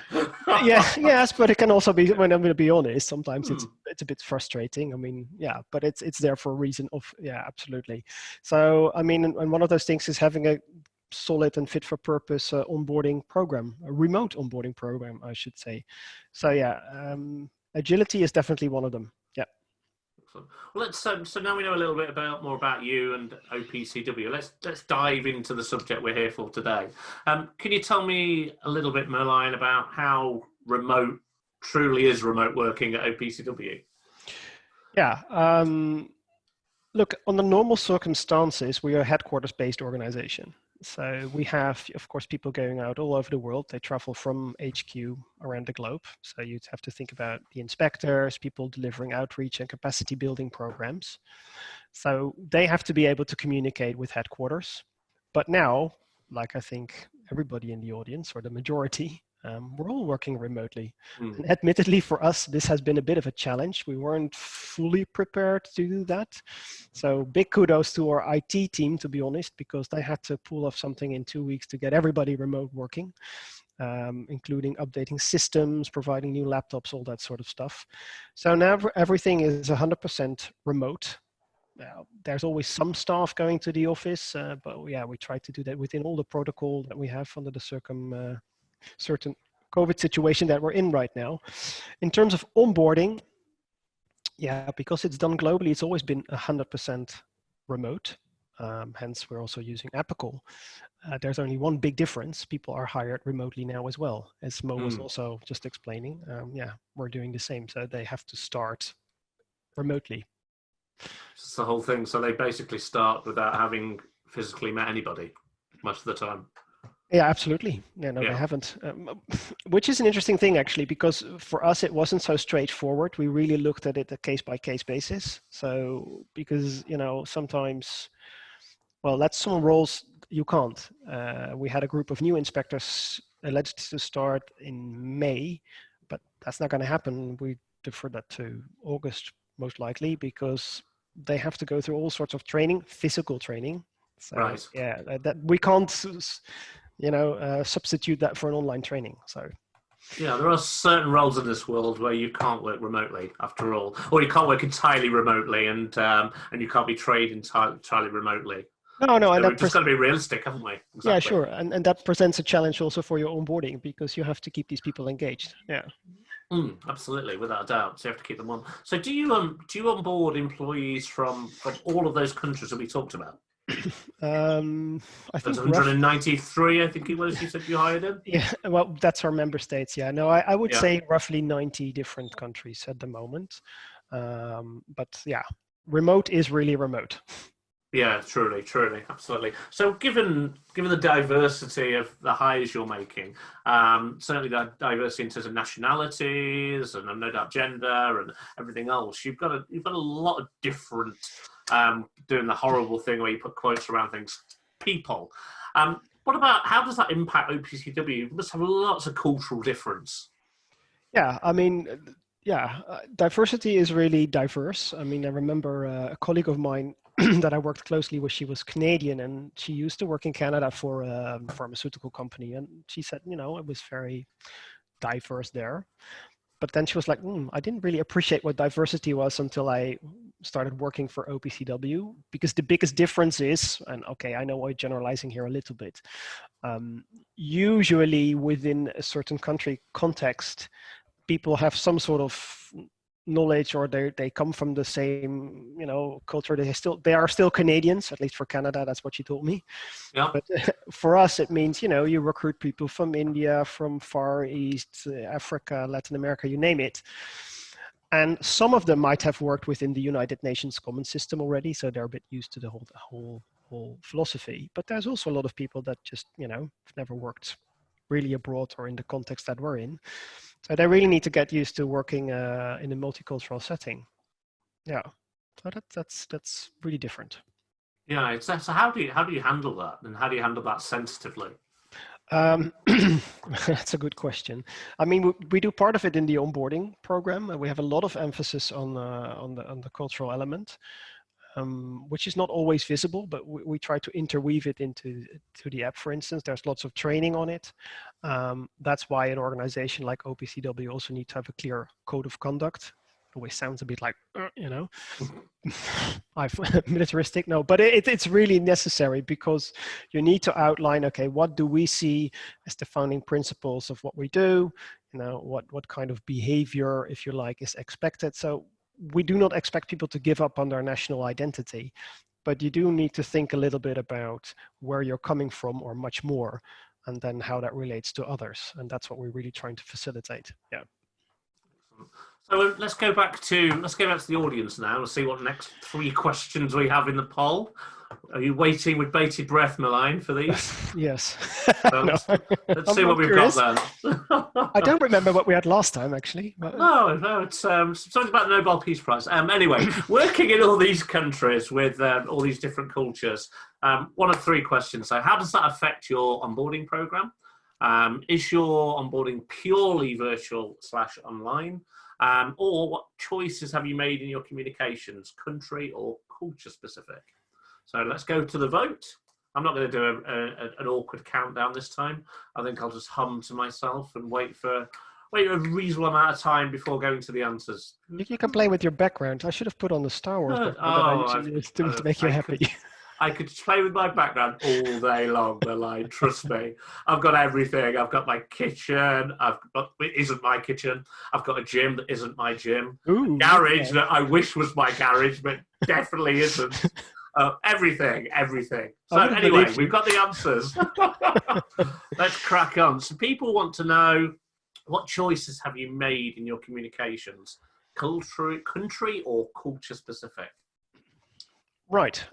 Yes, but it can also be, when I'm going to be honest, sometimes it's a bit frustrating. I mean, yeah, but it's there for a reason of, yeah, absolutely. So, I mean, and one of those things is having a solid and fit for purpose onboarding program, a remote onboarding program, I should say. So yeah, agility is definitely one of them. Yeah. Well, let's so now we know a little bit more about you and OPCW. Let's dive into the subject we're here for today. Can you tell me a little bit, Malign, about how truly is remote working at OPCW? Yeah. Look, under normal circumstances, we are a headquarters-based organization. So we have, of course, people going out all over the world. They travel from HQ around the globe. So you'd have to think about the inspectors, people delivering outreach and capacity building programs. So they have to be able to communicate with headquarters. But now, like I think everybody in the audience, or the majority, we're all working remotely. And admittedly, for us, this has been a bit of a challenge. We weren't fully prepared to do that. So big kudos to our IT team, to be honest, because they had to pull off something in 2 weeks to get everybody remote working, including updating systems, providing new laptops, all that sort of stuff. So now everything is 100% remote. There's always some staff going to the office, but yeah, we try to do that within all the protocol that we have under the certain COVID situation that we're in right now. In terms of onboarding, yeah, because it's done globally, it's always been 100% remote. Hence, we're also using Apical. There's only one big difference. People are hired remotely now as well, as Mo was also just explaining. Yeah, we're doing the same. So they have to start remotely. It's the whole thing. So they basically start without having physically met anybody most of the time. Yeah, absolutely. Yeah, no, they haven't. Which is an interesting thing, actually, because for us, it wasn't so straightforward. We really looked at it a case-by-case basis. So, because, sometimes, well, that's some roles you can't. We had a group of new inspectors alleged to start in May, but that's not going to happen. We deferred that to August, most likely, because they have to go through all sorts of training, physical training. So Right. yeah, that we can't, substitute that for an online training. So Yeah, there are certain roles in this world where you can't work remotely, after all, or you can't work entirely remotely, and you can't be trained entirely remotely. no, and So we've just got to be realistic, haven't we? Exactly. Yeah, sure, and that presents a challenge also for your onboarding, because you have to keep these people engaged. Yeah. Absolutely, without a doubt. So you have to keep them on. So do you onboard employees from all of those countries that we talked about? I think 193, I think it was, you said you hired him? Yeah, well, that's our member states. Yeah, no, I would say roughly 90 different countries at the moment. But yeah, remote is really remote. Yeah, truly, absolutely. So given the diversity of the hires you're making, certainly that diversity in terms of nationalities and no doubt gender and everything else, you've got a lot of different, doing the horrible thing where you put quotes around things, people. What about, how does that impact OPCW? You must have lots of cultural difference. Yeah, I mean, diversity is really diverse. I mean, I remember a colleague of mine that I worked closely with, she was Canadian, and she used to work in Canada for a pharmaceutical company. And she said, it was very diverse there. But then she was like, I didn't really appreciate what diversity was until I started working for OPCW, because the biggest difference is, and okay, I know I'm generalizing here a little bit, usually within a certain country context, people have some sort of knowledge, or they come from the same culture. They are still Canadians, at least for Canada. That's what she told me. Yeah. But for us, it means you recruit people from India, from Far East, Africa, Latin America, you name it. And some of them might have worked within the United Nations Common System already, so they're a bit used to the whole philosophy. But there's also a lot of people that just never worked really abroad or in the context that we're in. So they really need to get used to working in a multicultural setting. Yeah, so that's really different. Yeah, so how do you handle that, and how do you handle that sensitively? That's a good question. I mean, we do part of it in the onboarding program. We have a lot of emphasis on the cultural element, which is not always visible, but we try to interweave it into the app. For instance, there's lots of training on it. That's why an organization like OPCW also needs to have a clear code of conduct. Always sounds a bit like, militaristic. No, but it's really necessary, because you need to outline, okay, what do we see as the founding principles of what we do? What kind of behavior, if you like, is expected. So we do not expect people to give up on their national identity, but you do need to think a little bit about where you're coming from, or much more, and then how that relates to others. And that's what we're really trying to facilitate. Yeah. So let's go back to the audience now and see what next 3 questions we have in the poll. Are you waiting with bated breath, Milan, for these? Yes. So let's see what we've got then. I don't remember what we had last time, actually. But... No, it's something about the Nobel Peace Prize. Anyway, working in all these countries with all these different cultures, one of 3 questions. So how does that affect your onboarding program? Is your onboarding purely virtual/online? Or what choices have you made in your communications, country or culture specific? So let's go to the vote. I'm not going to do an awkward countdown this time. I think I'll just hum to myself and wait a reasonable amount of time before going to the answers. You can play with your background. I should have put on the Star Wars background to make you happy. I could play with my background all day long, Milan, trust me. I've got everything. I've got my kitchen. It isn't my kitchen. I've got a gym that isn't my gym. Ooh, garage that I wish was my garage, but definitely isn't. Everything. So anyway, we've got the answers. Let's crack on. So people want to know, what choices have you made in your communications? Country or culture specific? Right.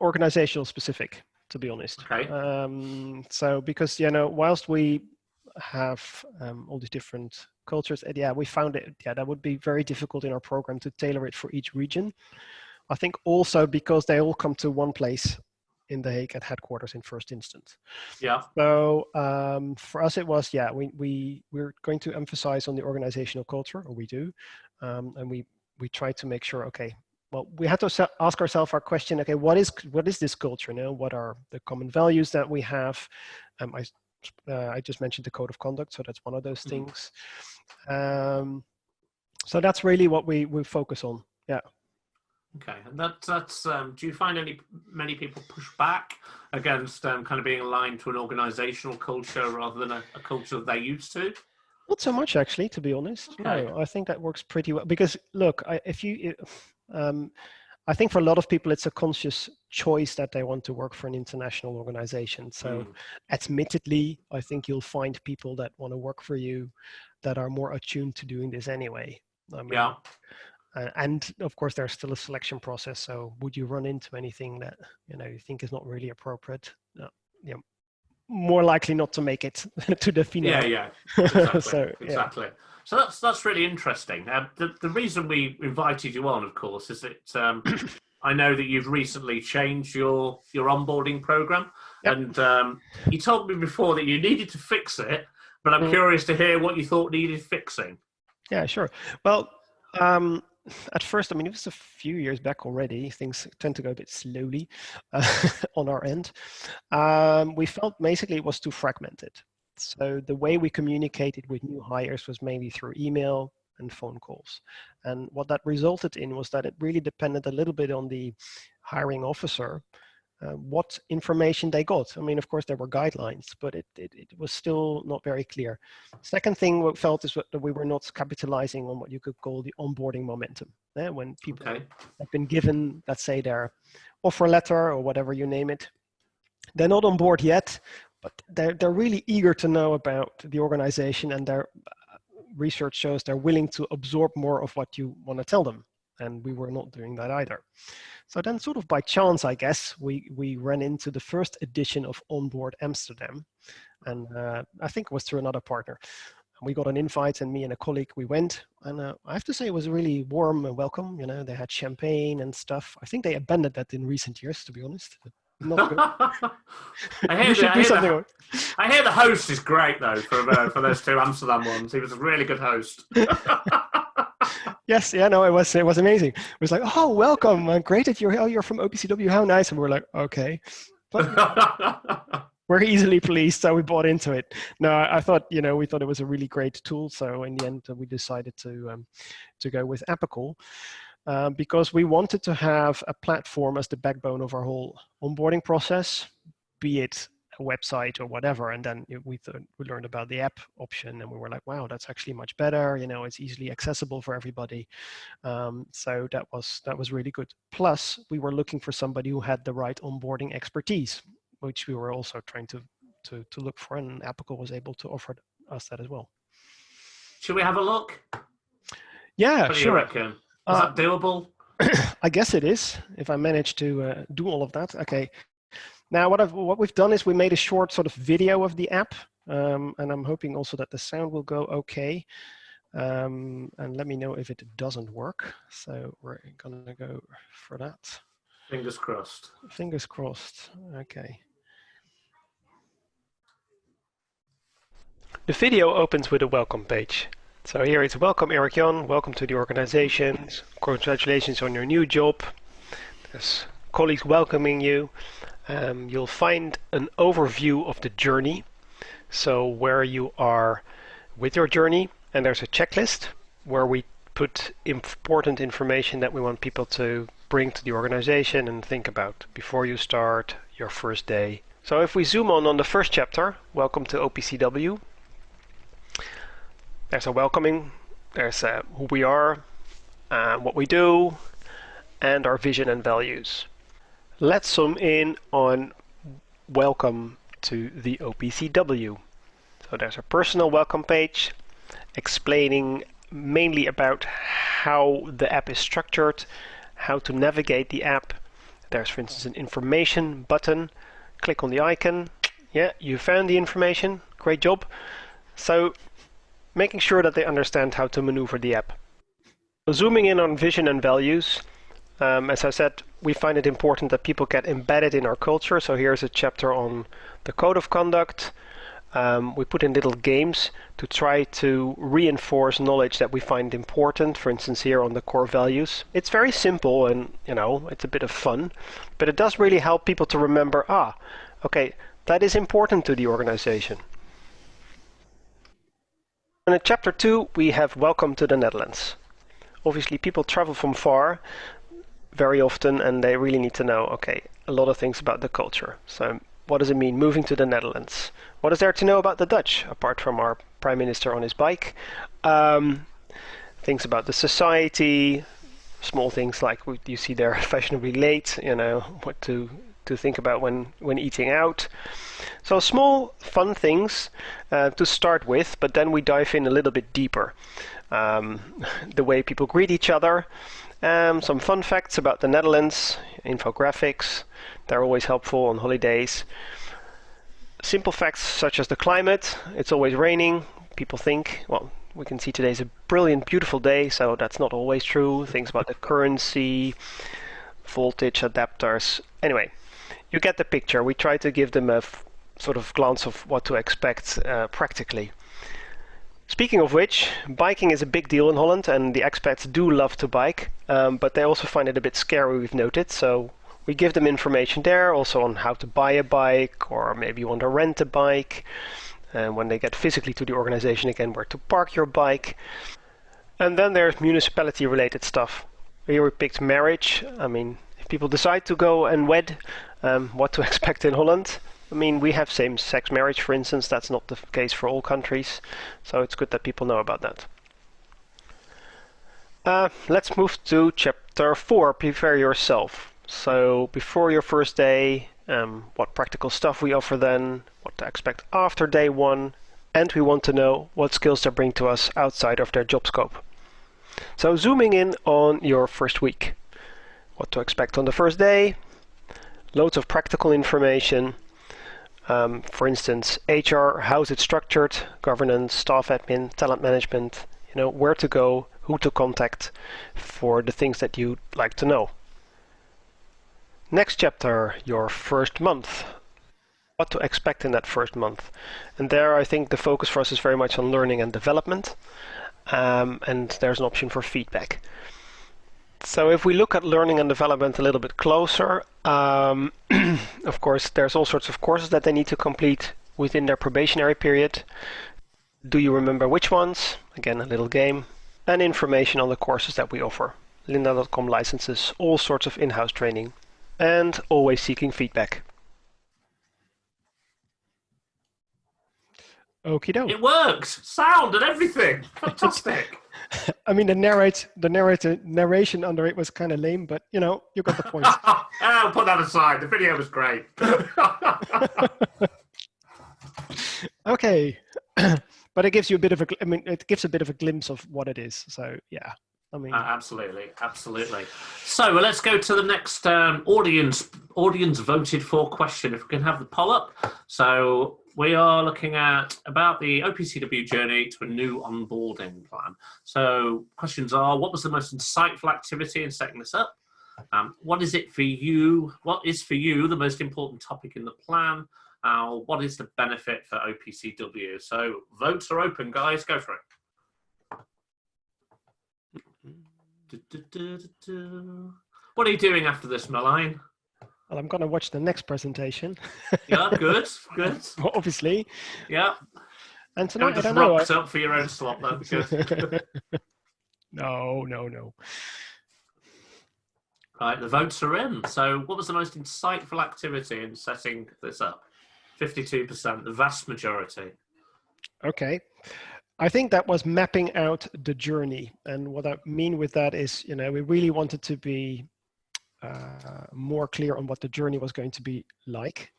Organizational specific, to be honest. Okay. So because, whilst we have all these different cultures, we found that would be very difficult in our program to tailor it for each region. I think also because they all come to one place in The Hague at headquarters in first instance. Yeah. So for us, it was, we're going to emphasize on the organizational culture, or we do, and we try to make sure, okay, well, we had to ask ourselves our question, okay, what is this culture now? What are the common values that we have? I just mentioned the code of conduct, so that's one of those things. So that's really what we focus on. Yeah. Okay, and that's. Do you find many people push back against kind of being aligned to an organizational culture rather than a culture that they're used to? Not so much, actually, to be honest. Okay. No, I think that works pretty well because look, I think for a lot of people, it's a conscious choice that they want to work for an international organization. So admittedly, I think you'll find people that want to work for you that are more attuned to doing this anyway. I mean, Yeah. And of course, there's still a selection process. So would you run into anything that, you think is not really appropriate? More likely not to make it to the finale. Yeah, exactly. So, exactly. Yeah. So that's really interesting. The reason we invited you on, of course, is that I know that you've recently changed your onboarding program, and you told me before that you needed to fix it, but I'm curious to hear what you thought needed fixing. Yeah, sure. Well, at first, I mean, it was a few years back already. Things tend to go a bit slowly on our end. We felt basically it was too fragmented. So the way we communicated with new hires was mainly through email and phone calls. And what that resulted in was that it really depended a little bit on the hiring officer, what information they got. I mean, of course, there were guidelines, but it was still not very clear. Second thing we felt is that we were not capitalizing on what you could call the onboarding momentum. When people have been given, let's say, their offer letter or whatever you name it, they're not on board yet, but they're really eager to know about the organization, and their research shows they're willing to absorb more of what you want to tell them. And we were not doing that either. So then sort of by chance, I guess, we ran into the first edition of Onboard Amsterdam. And I think it was through another partner. And we got an invite, and me and a colleague, we went. And I have to say it was really warm and welcome. They had champagne and stuff. I think they abandoned that in recent years, to be honest. Not good. I hear the host is great, though, for those two Amsterdam ones. He was a really good host. Yes, no, it was amazing. It was like, oh, welcome, great that you're from OPCW, how nice. And we're like, okay, but we're easily pleased, so we bought into it. No, I thought, we thought it was a really great tool. So in the end, we decided to go with Apical because we wanted to have a platform as the backbone of our whole onboarding process, be it a website or whatever. And then we learned about the app option, and we were like, wow, that's actually much better. It's easily accessible for everybody. So that was really good. Plus, we were looking for somebody who had the right onboarding expertise, which we were also trying to look for, and Apical was able to offer us that as well. Should we have a look? Yeah, what do sure. you reckon? Is that doable? I guess it is, if I manage to do all of that. Okay. Now, what we've done is we made a short sort of video of the app, and I'm hoping also that the sound will go okay. And let me know if it doesn't work. So we're gonna go for that. Fingers crossed. Fingers crossed. Okay. The video opens with a welcome page. So here it's welcome, Eric Jan. Welcome to the organization. Congratulations on your new job. There's colleagues welcoming you. You'll find an overview of the journey, so where you are with your journey, and there's a checklist where we put important information that we want people to bring to the organization and think about before you start your first day. So if we zoom on the first chapter, welcome to OPCW, there's a welcoming, there's who we are, what we do, and our vision and values. Let's zoom in on welcome to the OPCW. So there's a personal welcome page explaining mainly about how the app is structured, how to navigate the app. There's, for instance, an information button. Click on the icon. Yeah, you found the information. Great job. So making sure that they understand how to maneuver the app. So zooming in on vision and values, As I said, we find it important that people get embedded in our culture. So here's a chapter on the code of conduct. We put in little games to try to reinforce knowledge that we find important. For instance, here on the core values. It's very simple and, it's a bit of fun, but it does really help people to remember, okay, that is important to the organization. And in chapter 2, we have Welcome to the Netherlands. Obviously, people travel from far very often, and they really need to know, okay, a lot of things about the culture. So what does it mean moving to the Netherlands? What is there to know about the Dutch, apart from our Prime Minister on his bike? Things about the society, small things like you see there, fashionably late, what to think about when eating out. So small, fun things to start with, but then we dive in a little bit deeper. The way people greet each other, some fun facts about the Netherlands, infographics, they're always helpful on holidays. Simple facts such as the climate, it's always raining, people think, well, we can see today's a brilliant, beautiful day, so that's not always true. Things about the currency, voltage adapters. Anyway, you get the picture. We try to give them a sort of glance of what to expect practically. Speaking of which, biking is a big deal in Holland, and the expats do love to bike, but they also find it a bit scary, we've noted. So we give them information there, also on how to buy a bike, or maybe you want to rent a bike. And when they get physically to the organization again, where to park your bike. And then there's municipality related stuff. Here we picked marriage. I mean, if people decide to go and wed, what to expect in Holland. I mean, we have same-sex marriage, for instance. That's not the case for all countries. So it's good that people know about that. Let's move to chapter 4, prepare yourself. So before your first day, what practical stuff we offer then, what to expect after day 1, and we want to know what skills they bring to us outside of their job scope. So zooming in on your first week, what to expect on the first day, loads of practical information. For instance, HR, how is it structured, governance, staff admin, talent management, where to go, who to contact for the things that you'd like to know. Next chapter, your first month. What to expect in that first month. And there I think the focus for us is very much on learning and development. And there's an option for feedback. So if we look at learning and development a little bit closer, of course there's all sorts of courses that they need to complete within their probationary period. Do you remember which ones? Again, a little game. And information on the courses that we offer. Lynda.com licenses, all sorts of in-house training. And always seeking feedback. Okie doke. It works! Sound and everything! Fantastic! I mean, the narration under it was kind of lame, but you got the point. I'll put that aside. The video was great. Okay. But it gives you a bit of it gives a bit of a glimpse of what it is. So yeah. I mean, absolutely. So let's go to the next audience voted for question. If we can have the poll up. So we are looking at about the OPCW journey to a new onboarding plan. So questions are: what was the most insightful activity in setting this up? What is it for you? What is for you the most important topic in the plan? What is the benefit for OPCW? So votes are open, guys. Go for it. What are you doing after this, Maline? Well, I'm going to watch the next presentation. Yeah, good. Obviously. Yeah. And tonight, I don't know. Rocked up for your own slot, then. No. Right, the votes are in. So what was the most insightful activity in setting this up? 52%, the vast majority. Okay. I think that was mapping out the journey. And what I mean with that is, we really wanted to be more clear on what the journey was going to be like.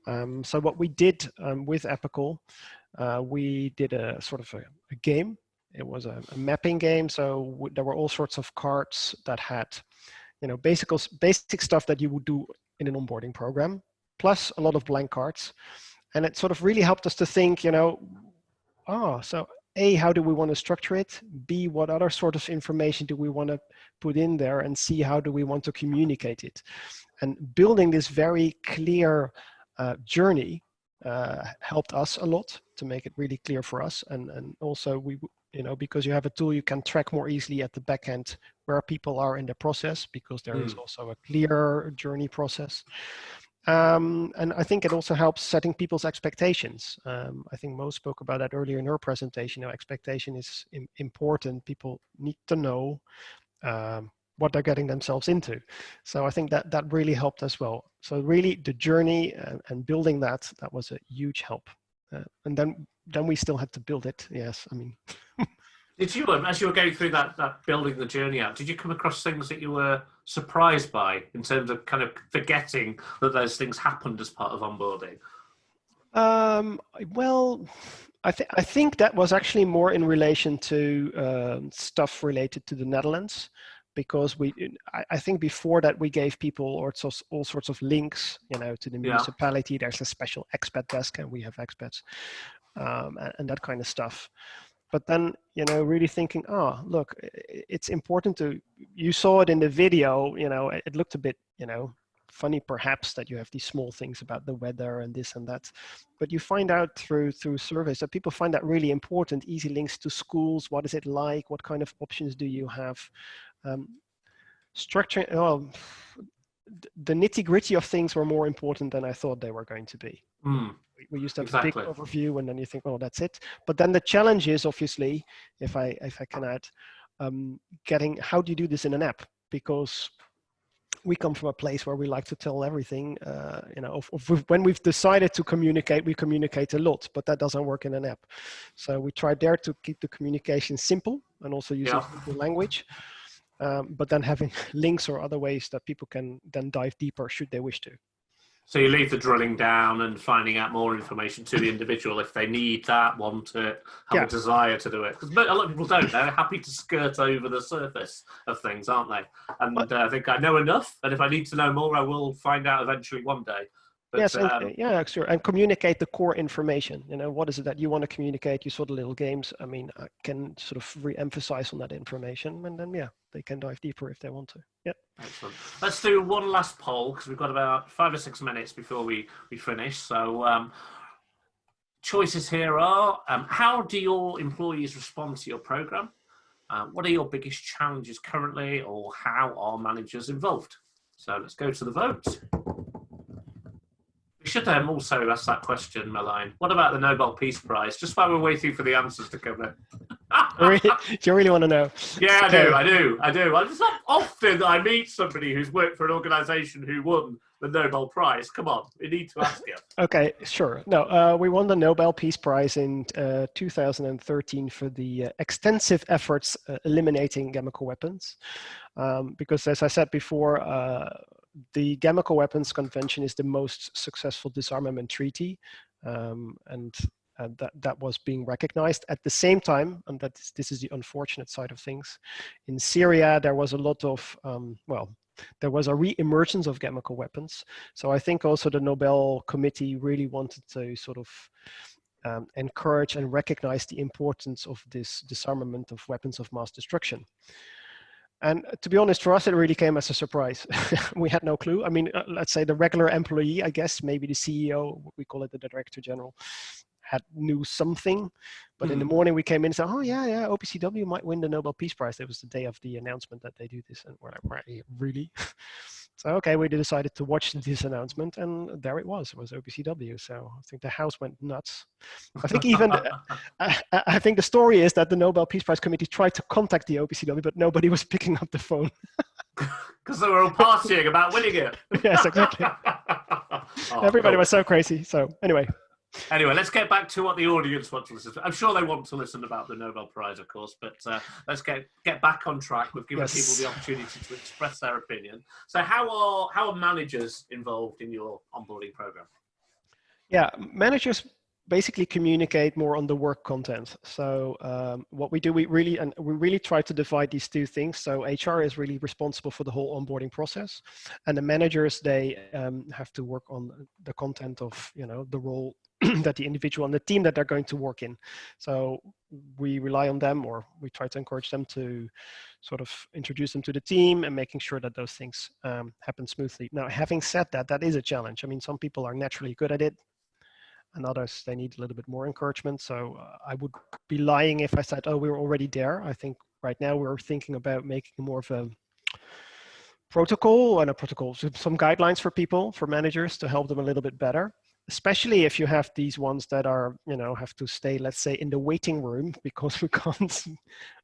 So what we did with Epical, we did a sort of a game. It was a mapping game. So there were all sorts of cards that had, basic stuff that you would do in an onboarding program, plus a lot of blank cards. And it sort of really helped us to think, so A, how do we want to structure it? B, what other sort of information do we want to put in there? And C, how do we want to communicate it? And building this very clear journey helped us a lot to make it really clear for us. And also because you have a tool, you can track more easily at the back end where people are in the process, because there is also a clear journey process. And I think it also helps setting people's expectations. I think Mo spoke about that earlier in her presentation. Expectation is important. People need to know what they're getting themselves into. So I think that really helped as well. So really the journey and building that was a huge help. And then we still had to build it. Yes, I mean. Did you, as you were going through that building the journey out, did you come across things that you were surprised by in terms of kind of forgetting that those things happened as part of onboarding? Well, I think that was actually more in relation to stuff related to the Netherlands, because I think before that we gave people all sorts of links, to the municipality. There's a special expat desk, and we have expats, and that kind of stuff. But then, really thinking, oh, look, it's important you saw it in the video, it looked a bit, funny perhaps that you have these small things about the weather and this and that. But you find out through surveys that people find that really important. Easy links to schools. What is it like? What kind of options do you have? Structuring, well, the nitty-gritty of things were more important than I thought they were going to be. We used to have a big overview, and then you think, oh, that's it. But then the challenge is, obviously, if I can add, how do you do this in an app? Because we come from a place where we like to tell everything. When we've decided to communicate, we communicate a lot, but that doesn't work in an app. So we tried there to keep the communication simple and also using simple language. But then having links or other ways that people can then dive deeper should they wish to. So you leave the drilling down and finding out more information to the individual if they need that, want it, have a desire to do it. Because a lot of people don't. They're happy to skirt over the surface of things, aren't they? And I think I know enough, and if I need to know more, I will find out eventually one day. But, yes, sure. And communicate the core information. What is it that you want to communicate? You saw the little games. I mean, I can sort of re-emphasize on that information, and then they can dive deeper if they want to. Yeah. Excellent. Let's do one last poll, because we've got about 5 or 6 minutes before we finish. So choices here are: how do your employees respond to your program? What are your biggest challenges currently, or how are managers involved? So let's go to the vote. We should also ask that question, Meline. What about the Nobel Peace Prize? Just while we're waiting for the answers to come in. You really want to know? Yeah, I do. It's not often that I meet somebody who's worked for an organisation who won the Nobel Prize. Come on, we need to ask you. Okay, sure. No, we won the Nobel Peace Prize in 2013 for the extensive efforts eliminating chemical weapons. Because as I said before, the Chemical Weapons Convention is the most successful disarmament treaty, and that was being recognized. At the same time, and this is the unfortunate side of things, in Syria there was a lot of, there was a re-emergence of chemical weapons. So I think also the Nobel Committee really wanted to sort of encourage and recognize the importance of this disarmament of weapons of mass destruction. And to be honest, for us, it really came as a surprise. We had no clue. I mean, let's say the regular employee, I guess, maybe the CEO, we call it the Director General, knew something. But in the morning we came in and said, oh, yeah, OPCW might win the Nobel Peace Prize. It was the day of the announcement that they do this. And we're like, really? So, okay, we decided to watch this announcement, and there it was OPCW. So I think the house went nuts. I think even, I think the story is that the Nobel Peace Prize Committee tried to contact the OPCW, but nobody was picking up the phone. Because they were all partying about winning it. Yes, exactly. Everybody was so crazy. So Anyway, let's get back to what the audience want to listen to. I'm sure they want to listen about the Nobel Prize, of course, but let's get back on track. We've given people the opportunity to express their opinion. So how are managers involved in your onboarding program? Yeah, managers basically communicate more on the work content. So what we do, we really try to divide these two things. So HR is really responsible for the whole onboarding process, and the managers, they have to work on the content of the role that the individual and the team that they're going to work in. So we rely on them, or we try to encourage them to sort of introduce them to the team and making sure that those things happen smoothly. Now, having said that, that is a challenge. I mean, some people are naturally good at it, and others, they need a little bit more encouragement. So I would be lying if I said, oh, we're already there. I think right now we're thinking about making more of a protocol, some guidelines for people, for managers, to help them a little bit better, especially if you have these ones that are, have to stay, let's say, in the waiting room because we can't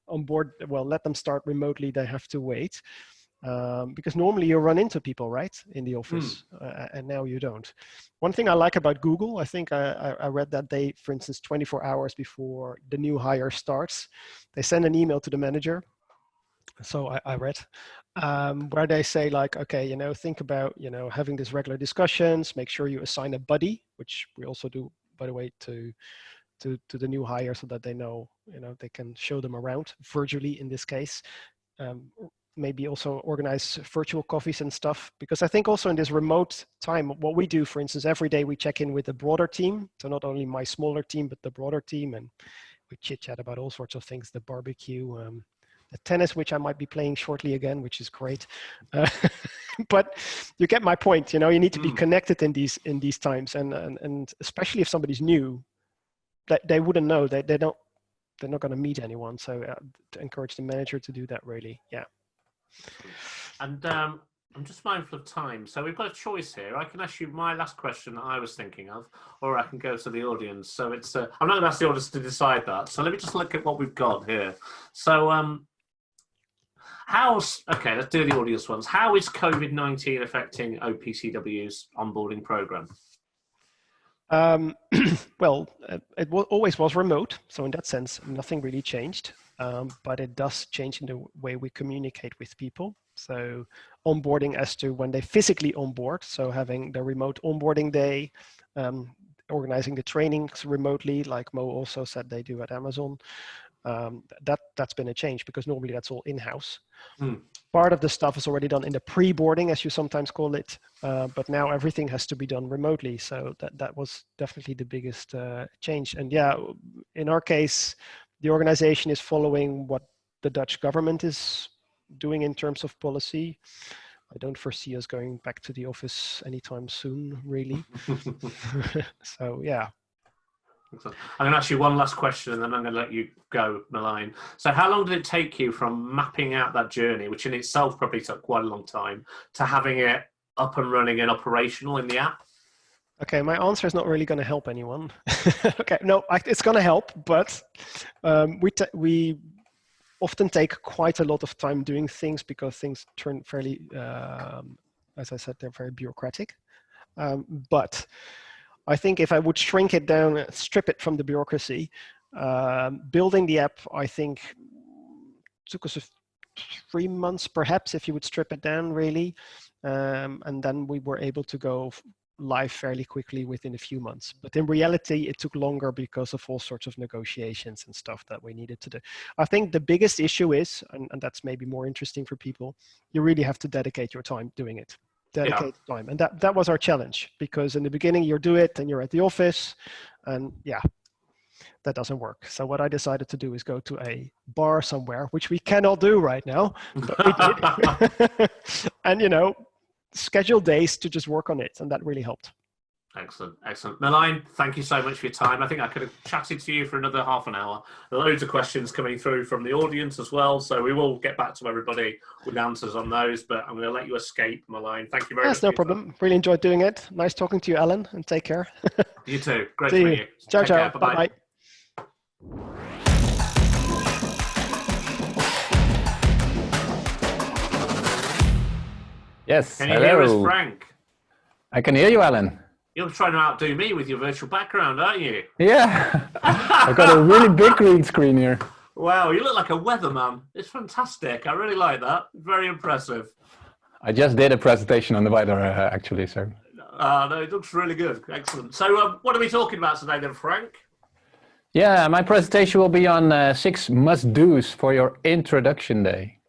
onboard, let them start remotely, they have to wait. Because normally you run into people, right, in the office, and now you don't. One thing I like about Google, I think I read that they, for instance, 24 hours before the new hire starts, they send an email to the manager. So I read where they say, like, okay, think about, having these regular discussions, make sure you assign a buddy, which we also do, by the way, to the new hire, so that they know, they can show them around virtually in this case. Maybe also organize virtual coffees and stuff, because I think also in this remote time, what we do, for instance, every day we check in with the broader team. So not only my smaller team, but the broader team, and we chit chat about all sorts of things, the barbecue, the tennis, which I might be playing shortly again, which is great. But you get my point, you need to be connected in these times. And especially if somebody's new, that they wouldn't know, they're not going to meet anyone. So to encourage the manager to do that, really. Yeah. And I'm just mindful of time, so we've got a choice here. I can ask you my last question that I was thinking of, or I can go to the audience. So it's I'm not going to ask the audience to decide that. So let me just look at what we've got here. So okay, let's do the audience ones. How is COVID-19 affecting OPCW's onboarding program? Well, it always was remote, so in that sense, nothing really changed. But it does change in the way we communicate with people. So onboarding as to when they physically onboard, so having the remote onboarding day, organizing the trainings remotely, like Mo also said they do at Amazon. That's been a change, because normally that's all in-house. Part of the stuff is already done in the pre-boarding, as you sometimes call it, but now everything has to be done remotely. So that was definitely the biggest change. And yeah, in our case, the organization is following what the Dutch government is doing in terms of policy. I don't foresee us going back to the office anytime soon, really. So, yeah. I'm going to ask you one last question, and then I'm going to let you go, Marlijn. So how long did it take you from mapping out that journey, which in itself probably took quite a long time, to having it up and running and operational in the app? Okay, my answer is not really going to help anyone. Okay, no, it's going to help, but we often take quite a lot of time doing things, because things turn fairly, as I said, they're very bureaucratic. But I think if I would shrink it down, strip it from the bureaucracy, building the app, I think, took us 3 months, perhaps, if you would strip it down, really. And then we were able to go live fairly quickly within a few months. But in reality, it took longer because of all sorts of negotiations and stuff that we needed to do. I think the biggest issue is, and that's maybe more interesting for people, you really have to dedicate your time doing it. Dedicate time. And that was our challenge, because in the beginning you do it and you're at the office, and yeah, that doesn't work. So what I decided to do is go to a bar somewhere, which we cannot do right now, but we did. And schedule days to just work on it, and that really helped. Excellent, excellent. Marlijn, thank you so much for your time. I think I could have chatted to you for another half an hour. Loads of questions coming through from the audience as well, so we will get back to everybody with answers on those, but I'm going to let you escape, Marlijn. Thank you very much. That's no problem. Really enjoyed doing it. Nice talking to you, Alan, and take care. You too. Great to meet you. Ciao, Take ciao. care. Bye-bye. Bye-bye. Yes, Can you hear us, Frank? I can hear you, Alan. You're trying to outdo me with your virtual background, aren't you? Yeah, I've got a really big green screen here. Wow, you look like a weatherman. It's fantastic. I really like that. Very impressive. I just did a presentation on the weather, actually, so. No, it looks really good. Excellent. So what are we talking about today then, Frank? Yeah, my presentation will be on 6 must-dos for your introduction day.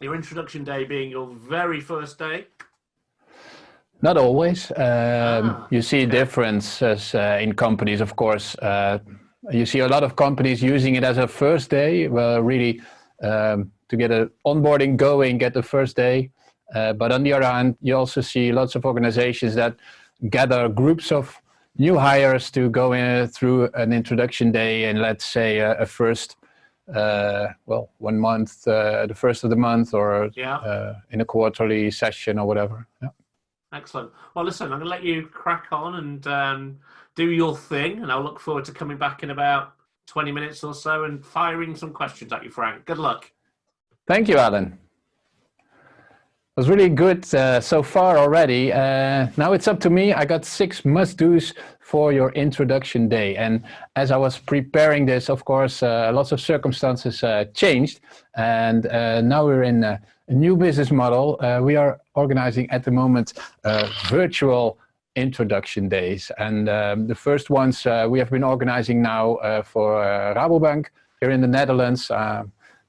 Your introduction day being your very first day? Not always. You see differences in companies, of course. You see a lot of companies using it as a first day, well, really to get an onboarding going, get the first day. But on the other hand, you also see lots of organizations that gather groups of new hires to go in through an introduction day, and let's say a first, 1 month, the first of the month, or in a quarterly session or whatever. Yeah. Excellent. Well, listen, I'm going to let you crack on and do your thing, and I'll look forward to coming back in about 20 minutes or so and firing some questions at you, Frank. Good luck. Thank you, Alan. It was really good so far already. Now it's up to me. I got 6 must-dos for your introduction day. And as I was preparing this, of course, lots of circumstances changed. And now we're in a new business model. We are organizing at the moment virtual introduction days. And the first ones we have been organizing now for Rabobank here in the Netherlands.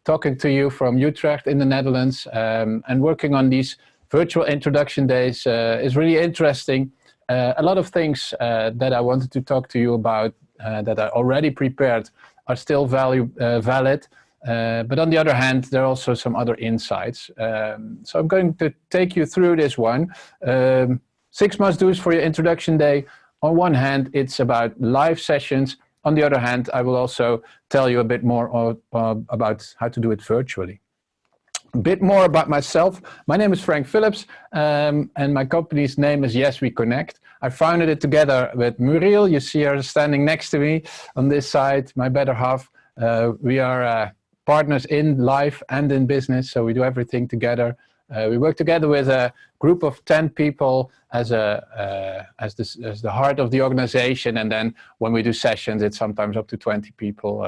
Talking to you from Utrecht in the Netherlands, and working on these virtual introduction days is really interesting. A lot of things that I wanted to talk to you about that I already prepared are still valid, but on the other hand, there are also some other insights. So I'm going to take you through this one. 6 must-dos for your introduction day. On one hand, it's about live sessions. On the other hand, I will also tell you a bit more about how to do it virtually. A bit more about myself. My name is Frank Phillips, and my company's name is Yes We Connect. I founded it together with Muriel. You see her standing next to me on this side, my better half. We are partners in life and in business, so we do everything together. We work together with a group of 10 people as the heart of the organization, and then when we do sessions, it's sometimes up to 20 people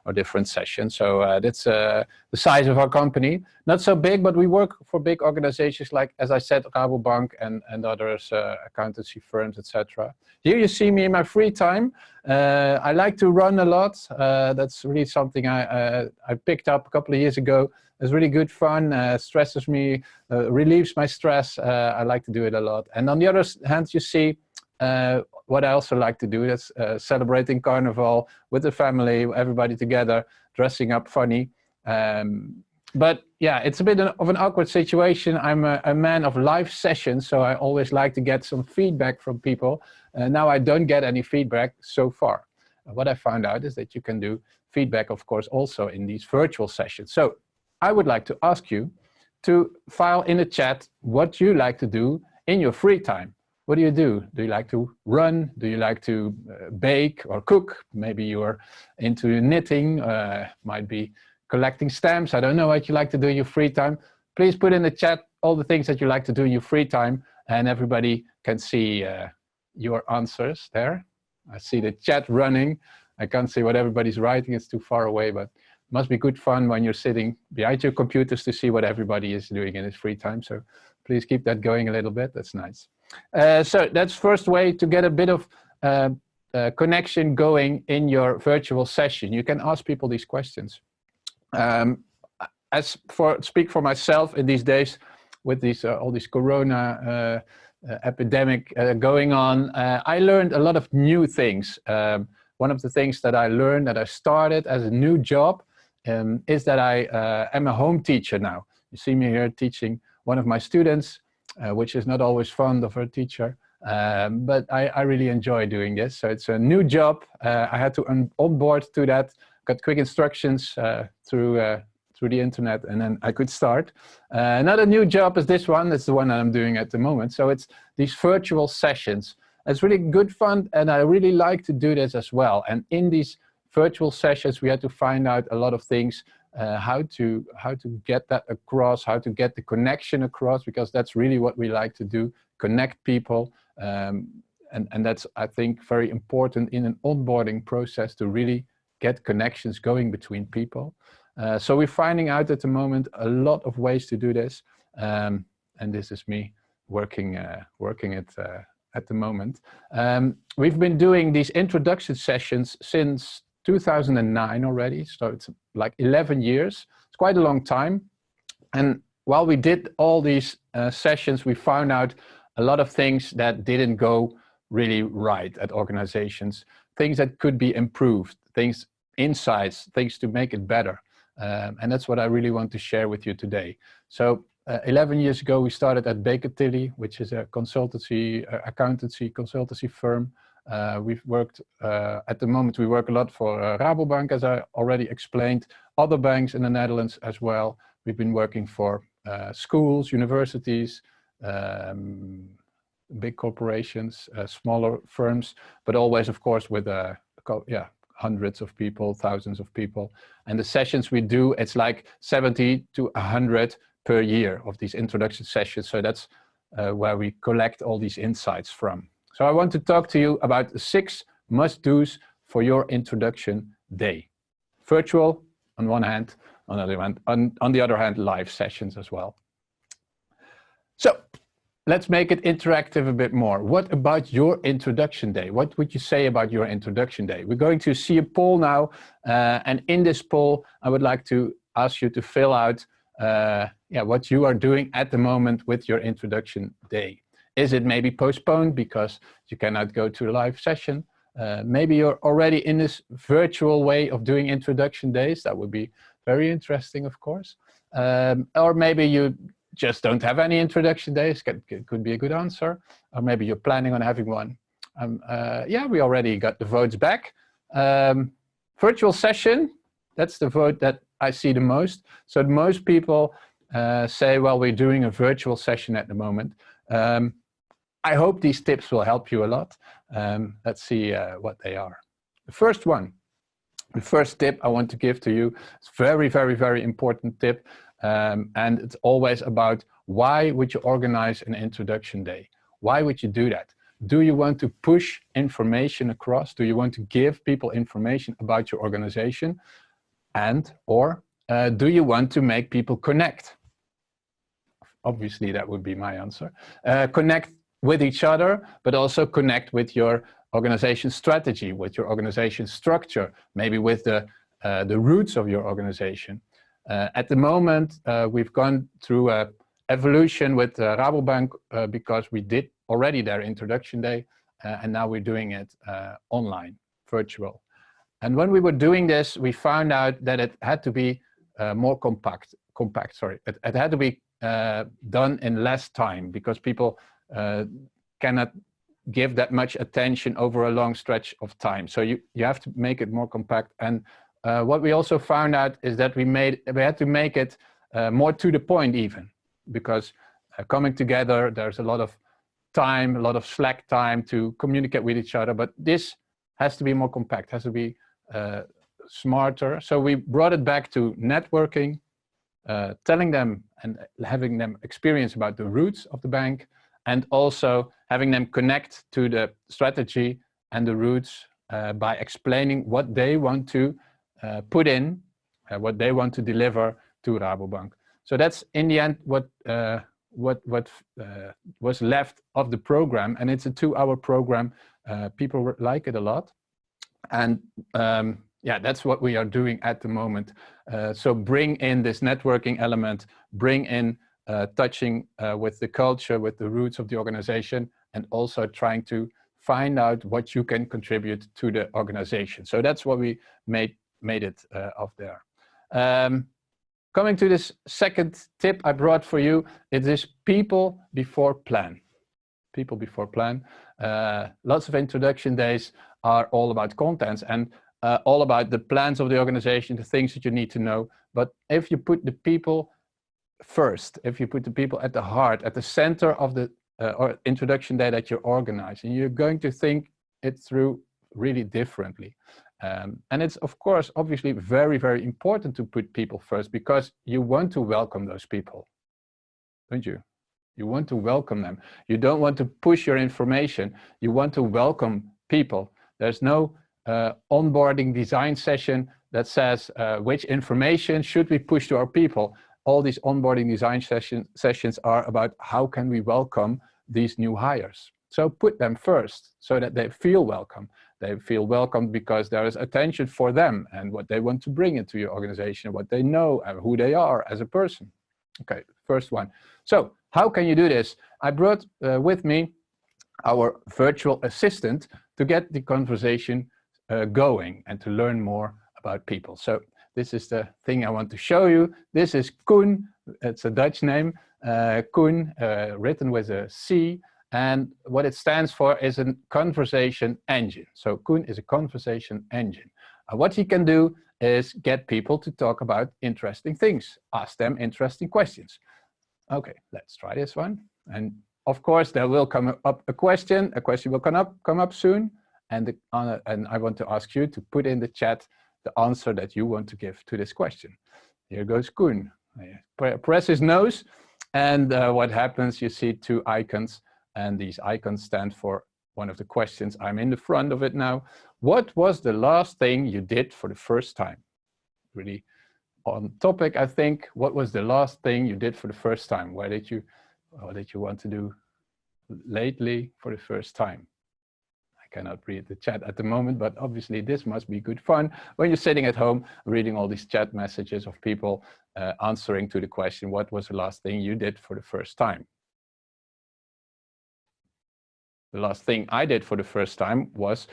or different sessions. So that's the size of our company. Not so big, but we work for big organizations like, as I said, Rabobank and others, accountancy firms, etc. Here you see me in my free time. I like to run a lot. That's really something I picked up a couple of years ago. It's really good fun, stresses me, relieves my stress. I like to do it a lot. And on the other hand, you see what I also like to do. That's celebrating Carnival with the family, everybody together, dressing up funny. But yeah, it's a bit of an awkward situation. I'm a man of live sessions, so I always like to get some feedback from people. Now I don't get any feedback so far. What I found out is that you can do feedback, of course, also in these virtual sessions. So I would like to ask you to file in the chat what you like to do in your free time. What do? Do you like to run? Do you like to bake or cook? Maybe you're into knitting, might be collecting stamps. I don't know what you like to do in your free time. Please put in the chat all the things that you like to do in your free time, and everybody can see your answers there. I see the chat running. I can't see what everybody's writing. It's too far away, but must be good fun when you're sitting behind your computers to see what everybody is doing in his free time. So please keep that going a little bit. That's nice. So that's first way to get a bit of connection going in your virtual session. You can ask people these questions. Speak for myself in these days with these all this Corona epidemic going on, I learned a lot of new things. One of the things that I learned, that I started as a new job, is that I am a home teacher now. You see me here teaching one of my students, which is not always fun of a teacher, but I really enjoy doing this. So it's a new job. I had to onboard to that, got quick instructions through the internet, and then I could start. Another new job is this one. That's the one that I'm doing at the moment. So it's these virtual sessions. It's really good fun, and I really like to do this as well. And in these virtual sessions, we had to find out a lot of things, how to get that across, how to get the connection across, because that's really what we like to do, connect people. And that's, I think, very important in an onboarding process, to really get connections going between people. So we're finding out at the moment a lot of ways to do this. And this is me working it at the moment. We've been doing these introduction sessions since 2009 already. So it's like 11 years. It's quite a long time. And while we did all these sessions, we found out a lot of things that didn't go really right at organizations, things that could be improved, things, insights, things to make it better. And that's what I really want to share with you today. So 11 years ago, we started at Baker Tilly, which is a consultancy, accountancy consultancy firm. We've worked, at the moment, we work a lot for Rabobank, as I already explained, other banks in the Netherlands as well. We've been working for schools, universities, big corporations, smaller firms, but always, of course, with hundreds of people, thousands of people. And the sessions we do, it's like 70 to 100 per year of these introduction sessions. So that's where we collect all these insights from. So I want to talk to you about the 6 must-dos for your introduction day. Virtual on one hand, on the other hand, live sessions as well. So let's make it interactive a bit more. What about your introduction day? What would you say about your introduction day? We're going to see a poll now. And in this poll, I would like to ask you to fill out what you are doing at the moment with your introduction day. Is it maybe postponed because you cannot go to a live session? Maybe you're already in this virtual way of doing introduction days. That would be very interesting, of course. Or maybe you just don't have any introduction days. Could be a good answer. Or maybe you're planning on having one. We already got the votes back. Virtual session, that's the vote that I see the most. So most people say, well, we're doing a virtual session at the moment. I hope these tips will help you a lot. Let's see what they are. The first one, the first tip I want to give to you, it's very, very, very important tip. And it's always about why would you organize an introduction day? Why would you do that? Do you want to push information across? Do you want to give people information about your organization? Or do you want to make people connect? Obviously, that would be my answer. Connect with each other, but also connect with your organization strategy, with your organization structure, maybe with the roots of your organization. At the moment, we've gone through an evolution with Rabobank because we did already their introduction day, and now we're doing it online, virtual. And when we were doing this, we found out that it had to be more compact. It had to be done in less time because people cannot give that much attention over a long stretch of time. So you have to make it more compact. And what we also found out is that we had to make it more to the point even, because coming together, there's a lot of time, a lot of slack time to communicate with each other, but this has to be more compact, has to be smarter. So we brought it back to networking, telling them and having them experience about the roots of the bank, and also having them connect to the strategy and the roots by explaining what they want to put in, what they want to deliver to Rabobank. So that's in the end what was left of the program, and it's a 2-hour program. People like it a lot, and that's what we are doing at the moment. So bring in this networking element, bring in touching with the culture, with the roots of the organization, and also trying to find out what you can contribute to the organization. So that's what we made it of there. Coming to this second tip I brought for you, it is people before plan. People before plan. Lots of introduction days are all about contents and all about the plans of the organization, the things that you need to know. But if you put the people first, if you put the people at the heart, at the center of the introduction day that you're organizing, you're going to think it through really differently. And it's, of course, obviously very, very important to put people first because you want to welcome those people, don't you? You want to welcome them. You don't want to push your information. You want to welcome people. There's no onboarding design session that says which information should we push to our people. All these onboarding design sessions are about how can we welcome these new hires. So put them first so that they feel welcome. They feel welcomed because there is attention for them and what they want to bring into your organization, what they know and who they are as a person. Okay, first one. So how can you do this? I brought with me our virtual assistant to get the conversation going and to learn more about people. So this is the thing I want to show you. This is Koen. It's a Dutch name. Koen, written with a C. And what it stands for is a conversation engine. So Koen is a conversation engine. What he can do is get people to talk about interesting things, ask them interesting questions. Okay, let's try this one. And of course, there will come up a question. A question will come up soon. And I want to ask you to put in the chat the answer that you want to give to this question. Here goes Koen. Press his nose, and what happens, you see two icons, and these icons stand for one of the questions. I'm in the front of it now. What was the last thing you did for the first time? Really on topic, I think. What was the last thing you did for the first time? What did you want to do lately for the first time? I cannot read the chat at the moment, but obviously this must be good fun when you're sitting at home reading all these chat messages of people answering to the question, what was the last thing you did for the first time? The last thing I did for the first time was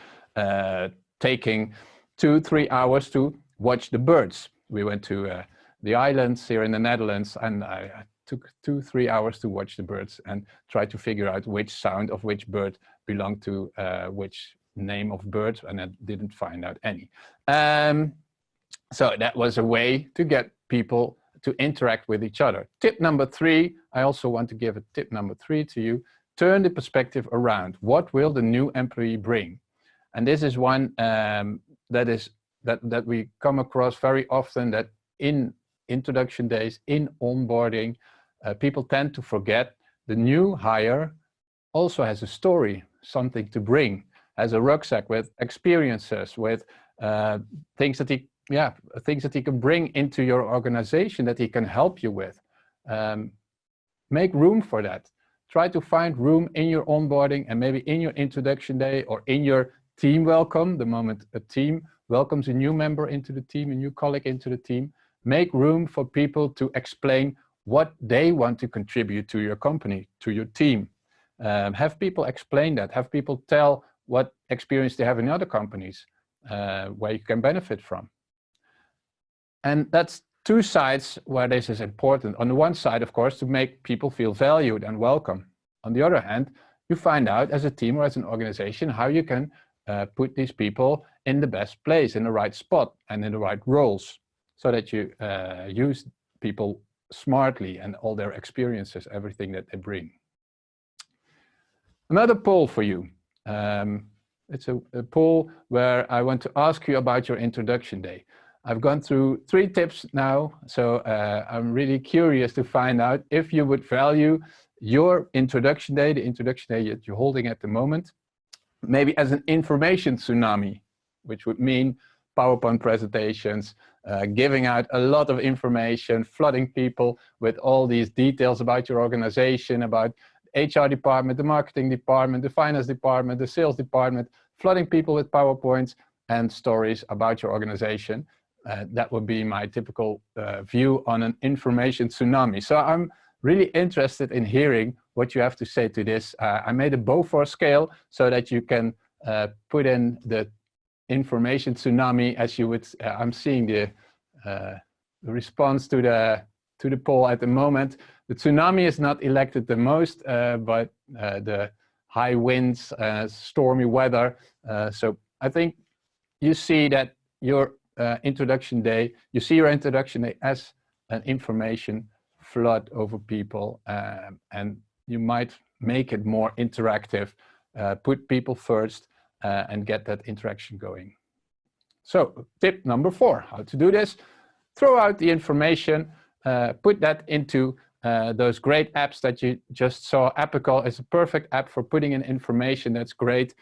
taking 2-3 hours to watch the birds. We went to the islands here in the Netherlands, and I took 2-3 hours to watch the birds and try to figure out which sound of which bird belonged to which name of bird, and I didn't find out any. So that was a way to get people to interact with each other. Tip number 3, I also want to give a tip number 3 to you. Turn the perspective around. What will the new employee bring? And this is one that we come across very often, that in introduction days, in onboarding, people tend to forget the new hire also has a story, something to bring, has a rucksack with experiences, with things that he can bring into your organization that he can help you with. Make room for that. Try to find room in your onboarding and maybe in your introduction day or in your team welcome, the moment a team welcomes a new member into the team, a new colleague into the team. Make room for people to explain what they want to contribute to your company, to your team. Have people explain that. Have people tell what experience they have in other companies where you can benefit from. And that's two sides where this is important. On the one side, of course, to make people feel valued and welcome. On the other hand, you find out as a team or as an organization how you can put these people in the best place, in the right spot and in the right roles, so that you use people smartly and all their experiences, everything that they bring. Another poll for you. It's a poll where I want to ask you about your introduction day. I've gone through 3 tips now, so I'm really curious to find out if you would value your introduction day, the introduction day that you're holding at the moment, maybe as an information tsunami, which would mean PowerPoint presentations, giving out a lot of information, flooding people with all these details about your organization, about the HR department, the marketing department, the finance department, the sales department, flooding people with PowerPoints and stories about your organization. That would be my typical view on an information tsunami. So I'm really interested in hearing what you have to say to this. I made a Beaufort scale so that you can put in the information tsunami as you would. I'm seeing the response to the poll at the moment. The tsunami is not elected the most, but the high winds, stormy weather. So I think you see that your introduction day, you see your introduction day as an information flood over people, and you might make it more interactive, put people first, and get that interaction going. So tip number 4, how to do this: throw out the information, put that into those great apps that you just saw. Apical is a perfect app for putting in information. That's great.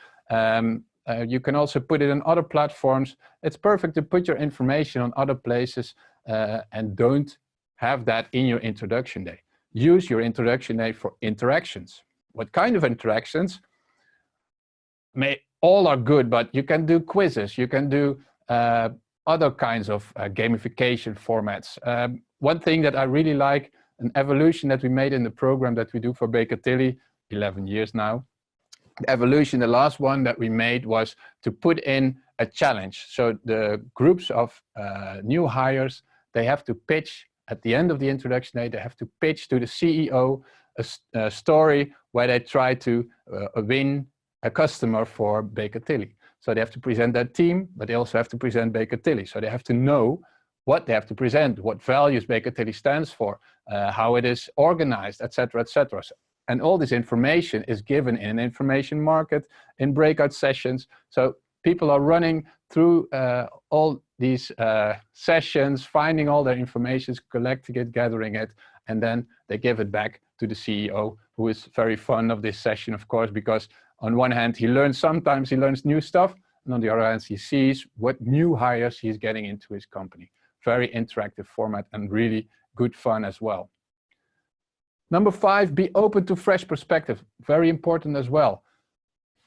You can also put it in other platforms. It's perfect to put your information on other places, and don't have that in your introduction day. Use your introduction day for interactions. What kind of interactions? All are good, but you can do quizzes. You can do other kinds of gamification formats. One thing that I really like, an evolution that we made in the program that we do for Baker Tilly, 11 years now. The evolution, the last one that we made was to put in a challenge. So the groups of new hires, they have to pitch at the end of the introduction day, they have to pitch to the CEO a story where they try to win a customer for Baker Tilly. So they have to present their team, but they also have to present Baker Tilly. So they have to know what they have to present, what values Baker Tilly stands for, how it is organized, etc., etc. And all this information is given in an information market, in breakout sessions. So people are running through all these sessions, finding all their information, collecting it, gathering it, and then they give it back to the CEO, who is very fond of this session, of course, because on one hand, sometimes he learns new stuff, and on the other hand, he sees what new hires he's getting into his company. Very interactive format and really good fun as well. Number 5, be open to fresh perspective. Very important as well.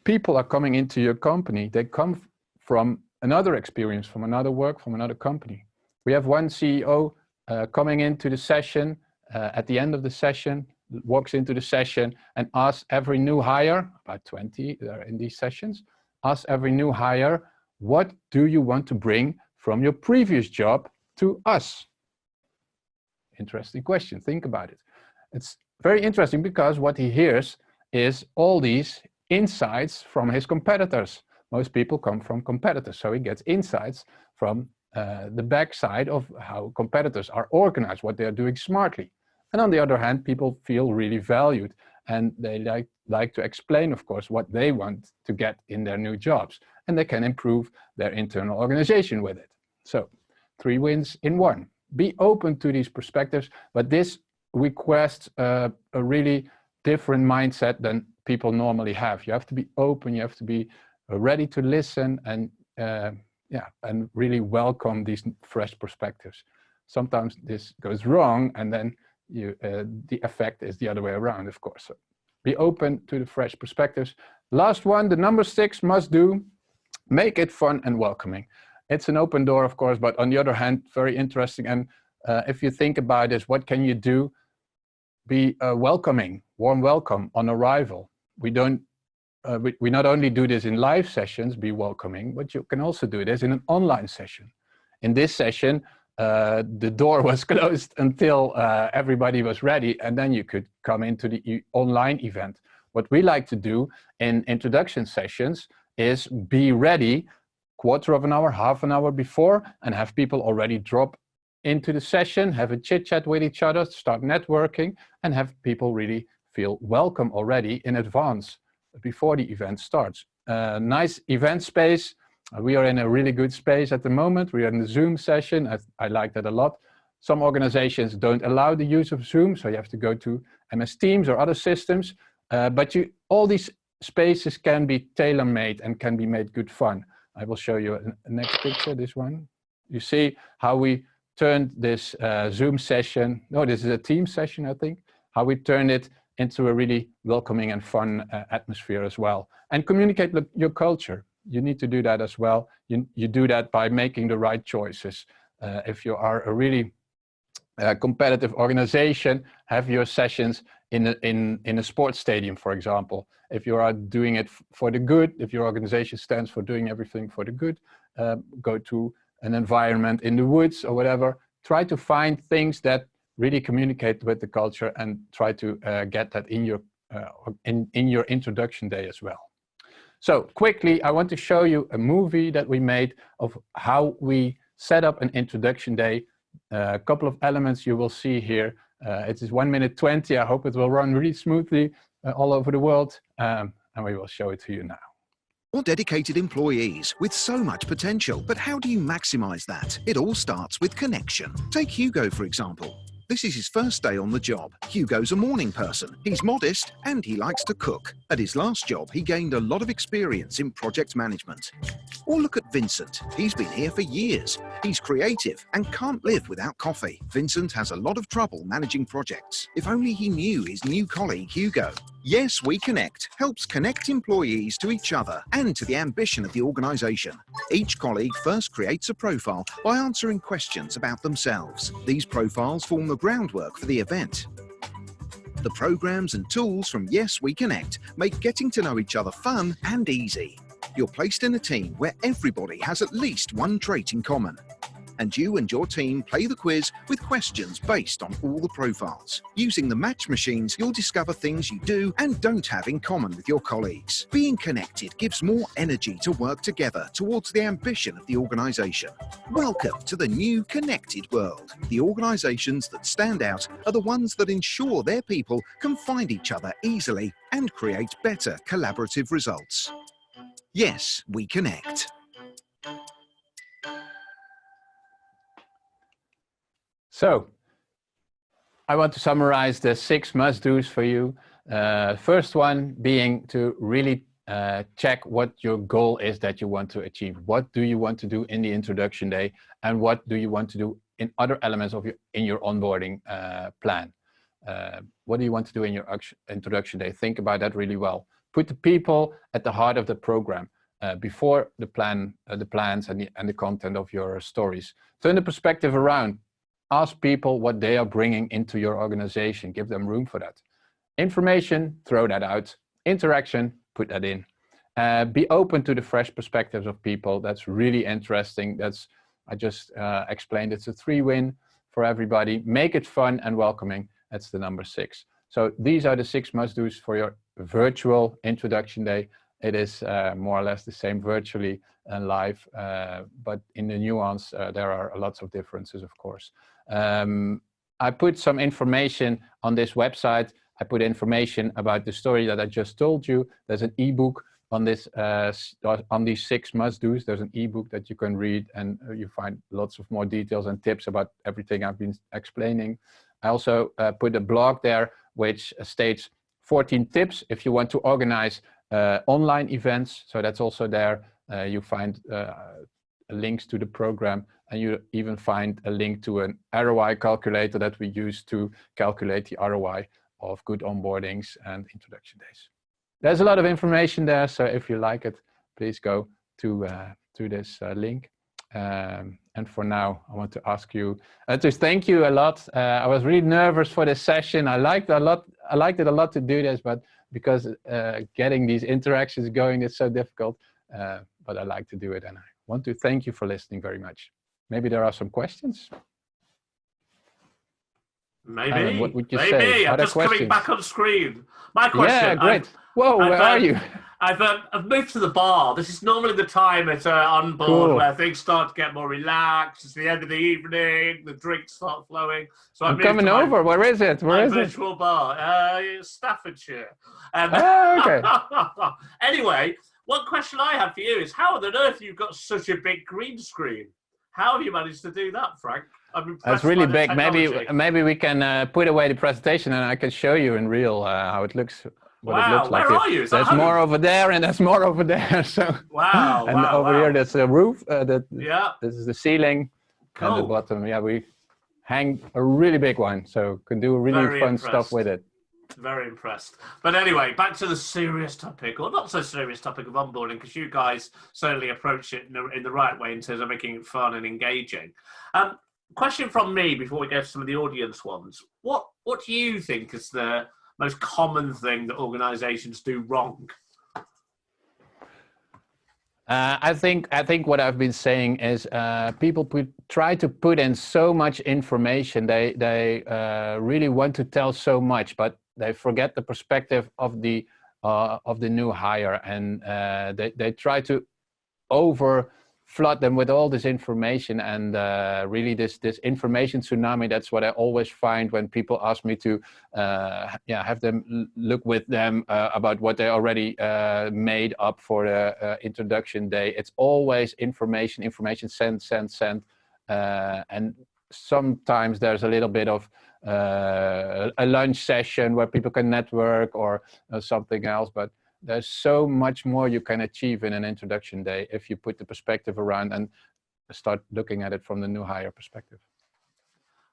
People are coming into your company. They come from another experience, from another work, from another company. We have one CEO coming into the session, at the end of the session, walks into the session and asks every new hire, about 20 in these sessions, asks every new hire, what do you want to bring from your previous job to us? Interesting question, think about it. It's very interesting because what he hears is all these insights from his competitors. Most people come from competitors, so he gets insights from the backside of how competitors are organized, what they are doing smartly. And on the other hand, people feel really valued, and they like to explain, of course, what they want to get in their new jobs, and they can improve their internal organization with it. So 3 wins in 1. Be open to these perspectives, but this requests a really different mindset than people normally have. You have to be open, you have to be ready to listen and and really welcome these fresh perspectives. Sometimes this goes wrong, and then the effect is the other way around, of course. So be open to the fresh perspectives. Last one, the number 6 must do, make it fun and welcoming. It's an open door, of course, but on the other hand, very interesting. And if you think about this, what can you do? Be welcoming, warm welcome on arrival. We not only do this in live sessions, be welcoming, but you can also do this in an online session. In this session, the door was closed until everybody was ready, and then you could come into the online event. What we like to do in introduction sessions is be ready quarter of an hour, half an hour before, and have people already drop into the session, have a chit chat with each other, start networking, and have people really feel welcome already in advance before the event starts. Nice event space. We are in a really good space at the moment. We are in the Zoom session. I like that a lot. Some organizations don't allow the use of Zoom, so you have to go to MS Teams or other systems. But all these spaces can be tailor-made and can be made good fun. I will show you a next picture, this one. You see how we turned this Zoom session, no, this is a team session, I think, how we turned it into a really welcoming and fun atmosphere as well. And communicate your culture. You need to do that as well. You do that by making the right choices. If you are a really competitive organization, have your sessions in a sports stadium, for example. If you are doing it for the good, if your organization stands for doing everything for the good, go to an environment in the woods or whatever. Try to find things that really communicate with the culture and try to get that in your introduction day as well. So quickly, I want to show you a movie that we made of how we set up an introduction day. A couple of elements you will see here. It is 1 minute 20. I hope it will run really smoothly all over the world. And we will show it to you now. Or dedicated employees with so much potential. But how do you maximize that? It all starts with connection. Take Hugo, for example. This is his first day on the job. Hugo's a morning person. He's modest and he likes to cook. At his last job, he gained a lot of experience in project management. Or look at Vincent. He's been here for years. He's creative and can't live without coffee. Vincent has a lot of trouble managing projects. If only he knew his new colleague, Hugo. Yes, We Connect helps connect employees to each other and to the ambition of the organization. Each colleague first creates a profile by answering questions about themselves. These profiles form the groundwork for the event. The programs and tools from Yes, We Connect make getting to know each other fun and easy. You're placed in a team where everybody has at least one trait in common. And you and your team play the quiz with questions based on all the profiles. Using the match machines, you'll discover things you do and don't have in common with your colleagues. Being connected gives more energy to work together towards the ambition of the organisation. Welcome to the new connected world. The organisations that stand out are the ones that ensure their people can find each other easily and create better collaborative results. Yes, we connect. So, I want to summarize the 6 must-dos for you. First one being to really check what your goal is that you want to achieve. What do you want to do in the introduction day, and what do you want to do in other elements of your onboarding plan? What do you want to do in your introduction day? Think about that really well. Put the people at the heart of the program before the plans and the content of your stories. Turn the perspective around. Ask people what they are bringing into your organization. Give them room for that. Information, throw that out. Interaction, put that in. Be open to the fresh perspectives of people. That's really interesting. I just explained it's a 3-win for everybody. Make it fun and welcoming. That's the number 6. So these are the 6 must-dos for your virtual introduction day. It is more or less the same virtually and live, but in the nuance, there are lots of differences, of course. I put some information on this website. I put information about the story that I just told you. There's an ebook on this on these 6 must-dos. There's an ebook that you can read, and you find lots of more details and tips about everything I've been explaining. I also put a blog there which states 14 tips if you want to organize online events. So that's also there. You find links to the program, and you even find a link to an ROI calculator that we use to calculate the ROI of good onboardings and introduction days. There's a lot of information there, so if you like it, please go to this link. And for now, I want to ask you to thank you a lot. I was really nervous for this session. I liked it a lot to do this, but because getting these interactions going is so difficult, but I like to do it, and I want to thank you for listening very much. Maybe there are some questions? Maybe. What would you say? I'm just coming back on screen. My question. Yeah, great. Whoa, where are you? I've moved to the bar. This is normally the time at Onboard where things start to get more relaxed. It's the end of the evening. The drinks start flowing. So I'm coming over. Where is it? Where is it? Virtual bar. Staffordshire. Okay. Anyway, one question I have for you is, how on earth you've got such a big green screen? How have you managed to do that, Frank? That's really big. Maybe we can put away the presentation and I can show you in real how it looks. What it looks like. Where are you? There's more over there, and there's more over there. So over here, there's a roof. This is the ceiling. Cool. And the bottom. Yeah, we hang a really big one, so can do really fun stuff with it. Very impressed. But anyway, back to the serious topic, or not so serious topic of onboarding, because you guys certainly approach it in the right way in terms of making it fun and engaging. Question from me before we go to some of the audience ones. What do you think is the most common thing that organizations do wrong? I think what I've been saying is people try to put in so much information. They really want to tell so much, but they forget the perspective of the new hire, and they try to flood them with all this information, and really this information tsunami. That's what I always find when people ask me to have them look with them about what they already made up for the introduction day. It's always information, send, and sometimes there's a little bit of a lunch session where people can network or something else, but there's so much more you can achieve in an introduction day if you put the perspective around and start looking at it from the new hire perspective.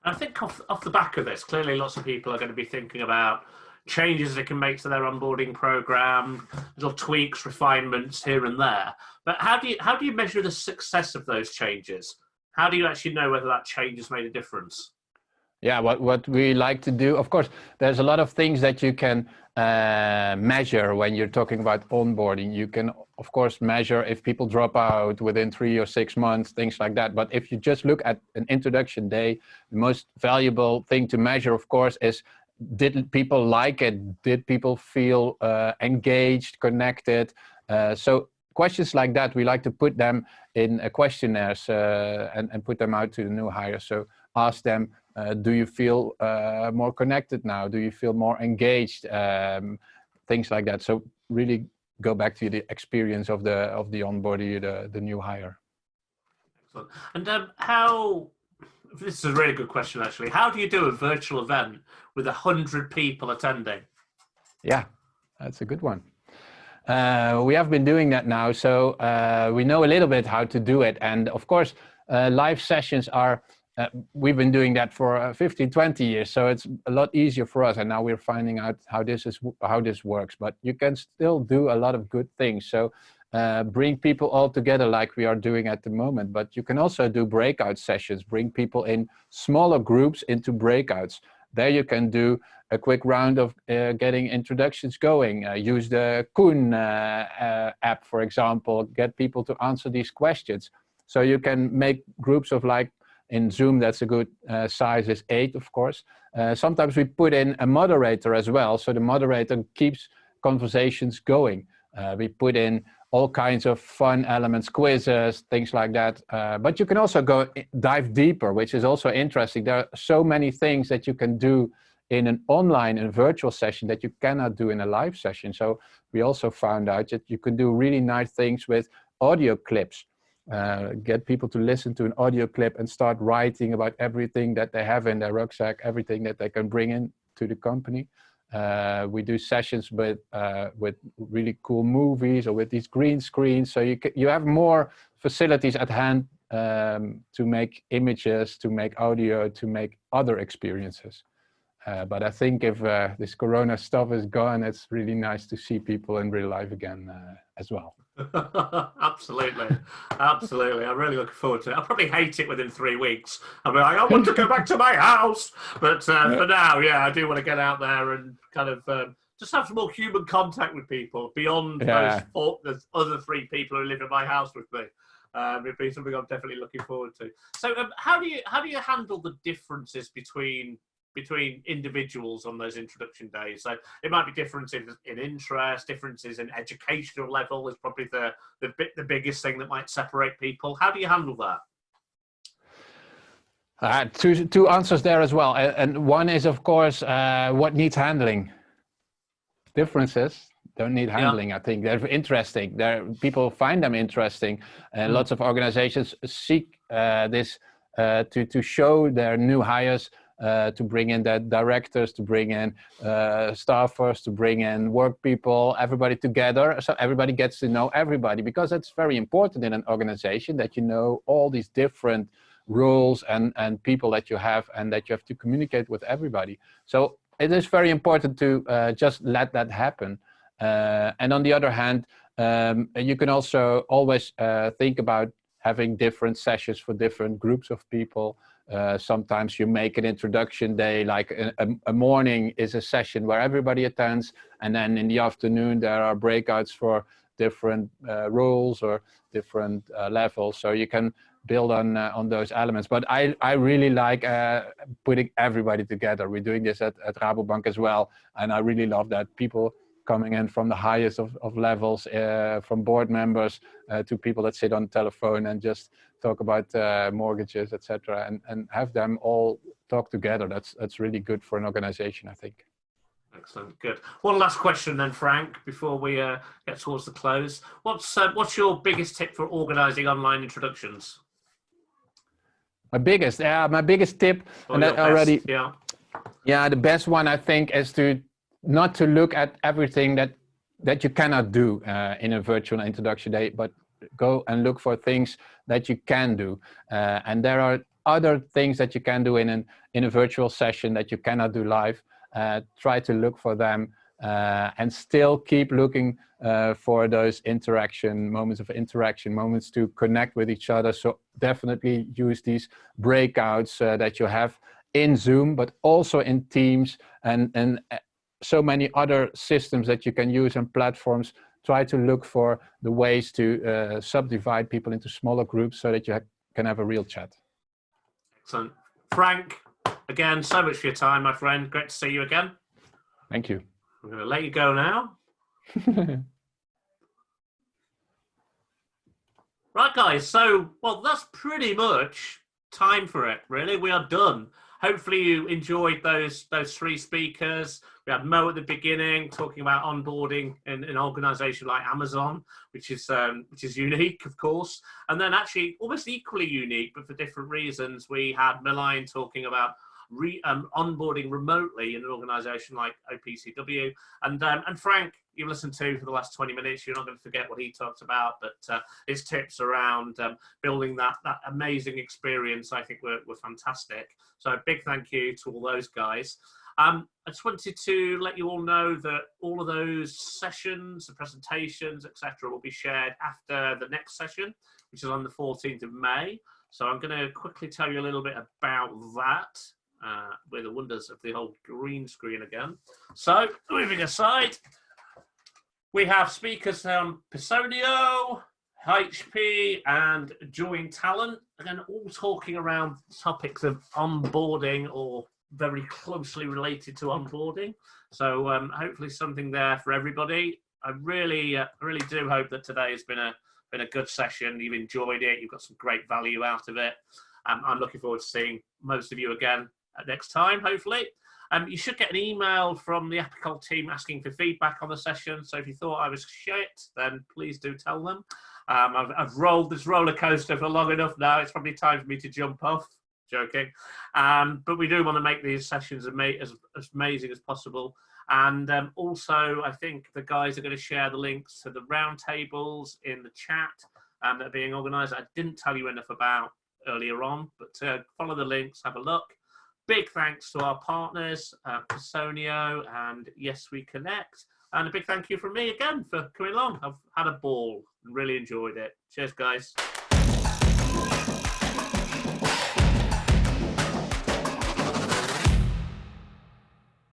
I think off the back of this, clearly lots of people are going to be thinking about changes they can make to their onboarding program, little tweaks, refinements here and there. But how do you measure the success of those changes? How do you actually know whether that change has made a difference? Yeah, what we like to do, of course, there's a lot of things that you can measure when you're talking about onboarding. You can, of course, measure if people drop out within 3 or 6 months, things like that. But if you just look at an introduction day, the most valuable thing to measure, of course, is did people like it? Did people feel engaged, connected? So questions like that, we like to put them in questionnaires and put them out to the new hires. So ask them, do you feel more connected now? Do you feel more engaged? Things like that. So really go back to the experience of the onboardee, the new hire. Excellent. And how? This is a really good question, actually. How do you do a virtual event with 100 people attending? Yeah, that's a good one. We have been doing that now, so we know a little bit how to do it. And of course, live sessions are, we've been doing that for 15, 20 years, so it's a lot easier for us. And now we're finding out how this works. But you can still do a lot of good things. So bring people all together like we are doing at the moment. But you can also do breakout sessions, bring people in smaller groups into breakouts. There you can do a quick round of getting introductions going. Use the Koen app, for example, get people to answer these questions. So you can make groups of, like in Zoom, that's a good size, is 8, of course. Sometimes we put in a moderator as well. So the moderator keeps conversations going. We put in all kinds of fun elements, quizzes, things like that. But you can also dive deeper, which is also interesting. There are so many things that you can do in an online and virtual session that you cannot do in a live session. So we also found out that you can do really nice things with audio clips. Get people to listen to an audio clip and start writing about everything that they have in their rucksack, everything that they can bring in to the company. We do sessions with really cool movies or with these green screens. So you have more facilities at hand to make images, to make audio, to make other experiences. But I think if this Corona stuff is gone, it's really nice to see people in real life again as well. Absolutely. Absolutely. I'm really looking forward to it. I'll probably hate it within 3 weeks. I'll be like, I want to go back to my house. But for now, yeah, I do want to get out there and kind of just have some more human contact with people beyond those other 3 people who live in my house with me. It'd be something I'm definitely looking forward to. So how do you handle the differences between individuals on those introduction days? So it might be differences in interest, differences in educational level is probably the biggest thing that might separate people. How do you handle that? Two answers there as well. And one is, of course, what needs handling. Differences don't need handling. Yeah. I think they're interesting. People find them interesting. Lots of organizations seek this to show their new hires, to bring in their directors, to bring in staffers, to bring in work people, everybody together. So everybody gets to know everybody, because it's very important in an organization that you know all these different roles and people that you have, and that you have to communicate with everybody. So it is very important to just let that happen. And on the other hand, you can also always think about having different sessions for different groups of people. Sometimes you make an introduction day, like a morning is a session where everybody attends, and then in the afternoon there are breakouts for different roles or different levels. So you can build on those elements. But I really like putting everybody together. We're doing this at Rabobank as well, and I really love that. People coming in from the highest of levels, from board members to people that sit on the telephone and just talk about mortgages, etc., and have them all talk together. That's really good for an organization, I think. Excellent, good. One last question then, Frank, before we get towards the close. What's your biggest tip for organising online introductions? My biggest tip, and that already, the best one I think is not to look at everything that you cannot do in a virtual introduction day, but go and look for things that you can do. And there are other things that you can do in a virtual session that you cannot do live. Try to look for them and still keep looking for those moments to connect with each other. So definitely use these breakouts that you have in Zoom, but also in Teams and so many other systems that you can use and platforms. Try to look for the ways to subdivide people into smaller groups so that you can have a real chat. Excellent. Frank, again, so much for your time, my friend. Great to see you again. Thank you. I'm going to let you go now. Right, guys. So, well, that's pretty much time for it, really. We are done. Hopefully you enjoyed those three speakers. We had Mo at the beginning talking about onboarding in an organization like Amazon, which is unique, of course. And then actually almost equally unique, but for different reasons, we had Milan talking about onboarding remotely in an organization like OPCW. And Frank, you listened to for the last 20 minutes. You're not going to forget what he talked about, but his tips around building that amazing experience, I think were fantastic. So a big thank you to all those guys. I just wanted to let you all know that all of those sessions, the presentations, etc., will be shared after the next session, which is on the 14th of May. So I'm going to quickly tell you a little bit about that. With the wonders of the old green screen again. So, moving aside, we have speakers from Personio, HP, and Join Talent, again, all talking around topics of onboarding or very closely related to onboarding. So, hopefully, something there for everybody. I really do hope that today has been a good session. You've enjoyed it. You've got some great value out of it. I'm looking forward to seeing most of you again next time, hopefully. You should get an email from the Apicol team asking for feedback on the session. So if you thought I was shit, then please do tell them. I've rolled this roller coaster for long enough now. It's probably time for me to jump off. Joking. But we do want to make these sessions as amazing as possible. And also, I think the guys are going to share the links to the roundtables in the chat that are being organised. I didn't tell you enough about earlier on, but follow the links, have a look. Big thanks to our partners, Personio and Yes We Connect. And a big thank you from me again for coming along. I've had a ball and really enjoyed it. Cheers, guys.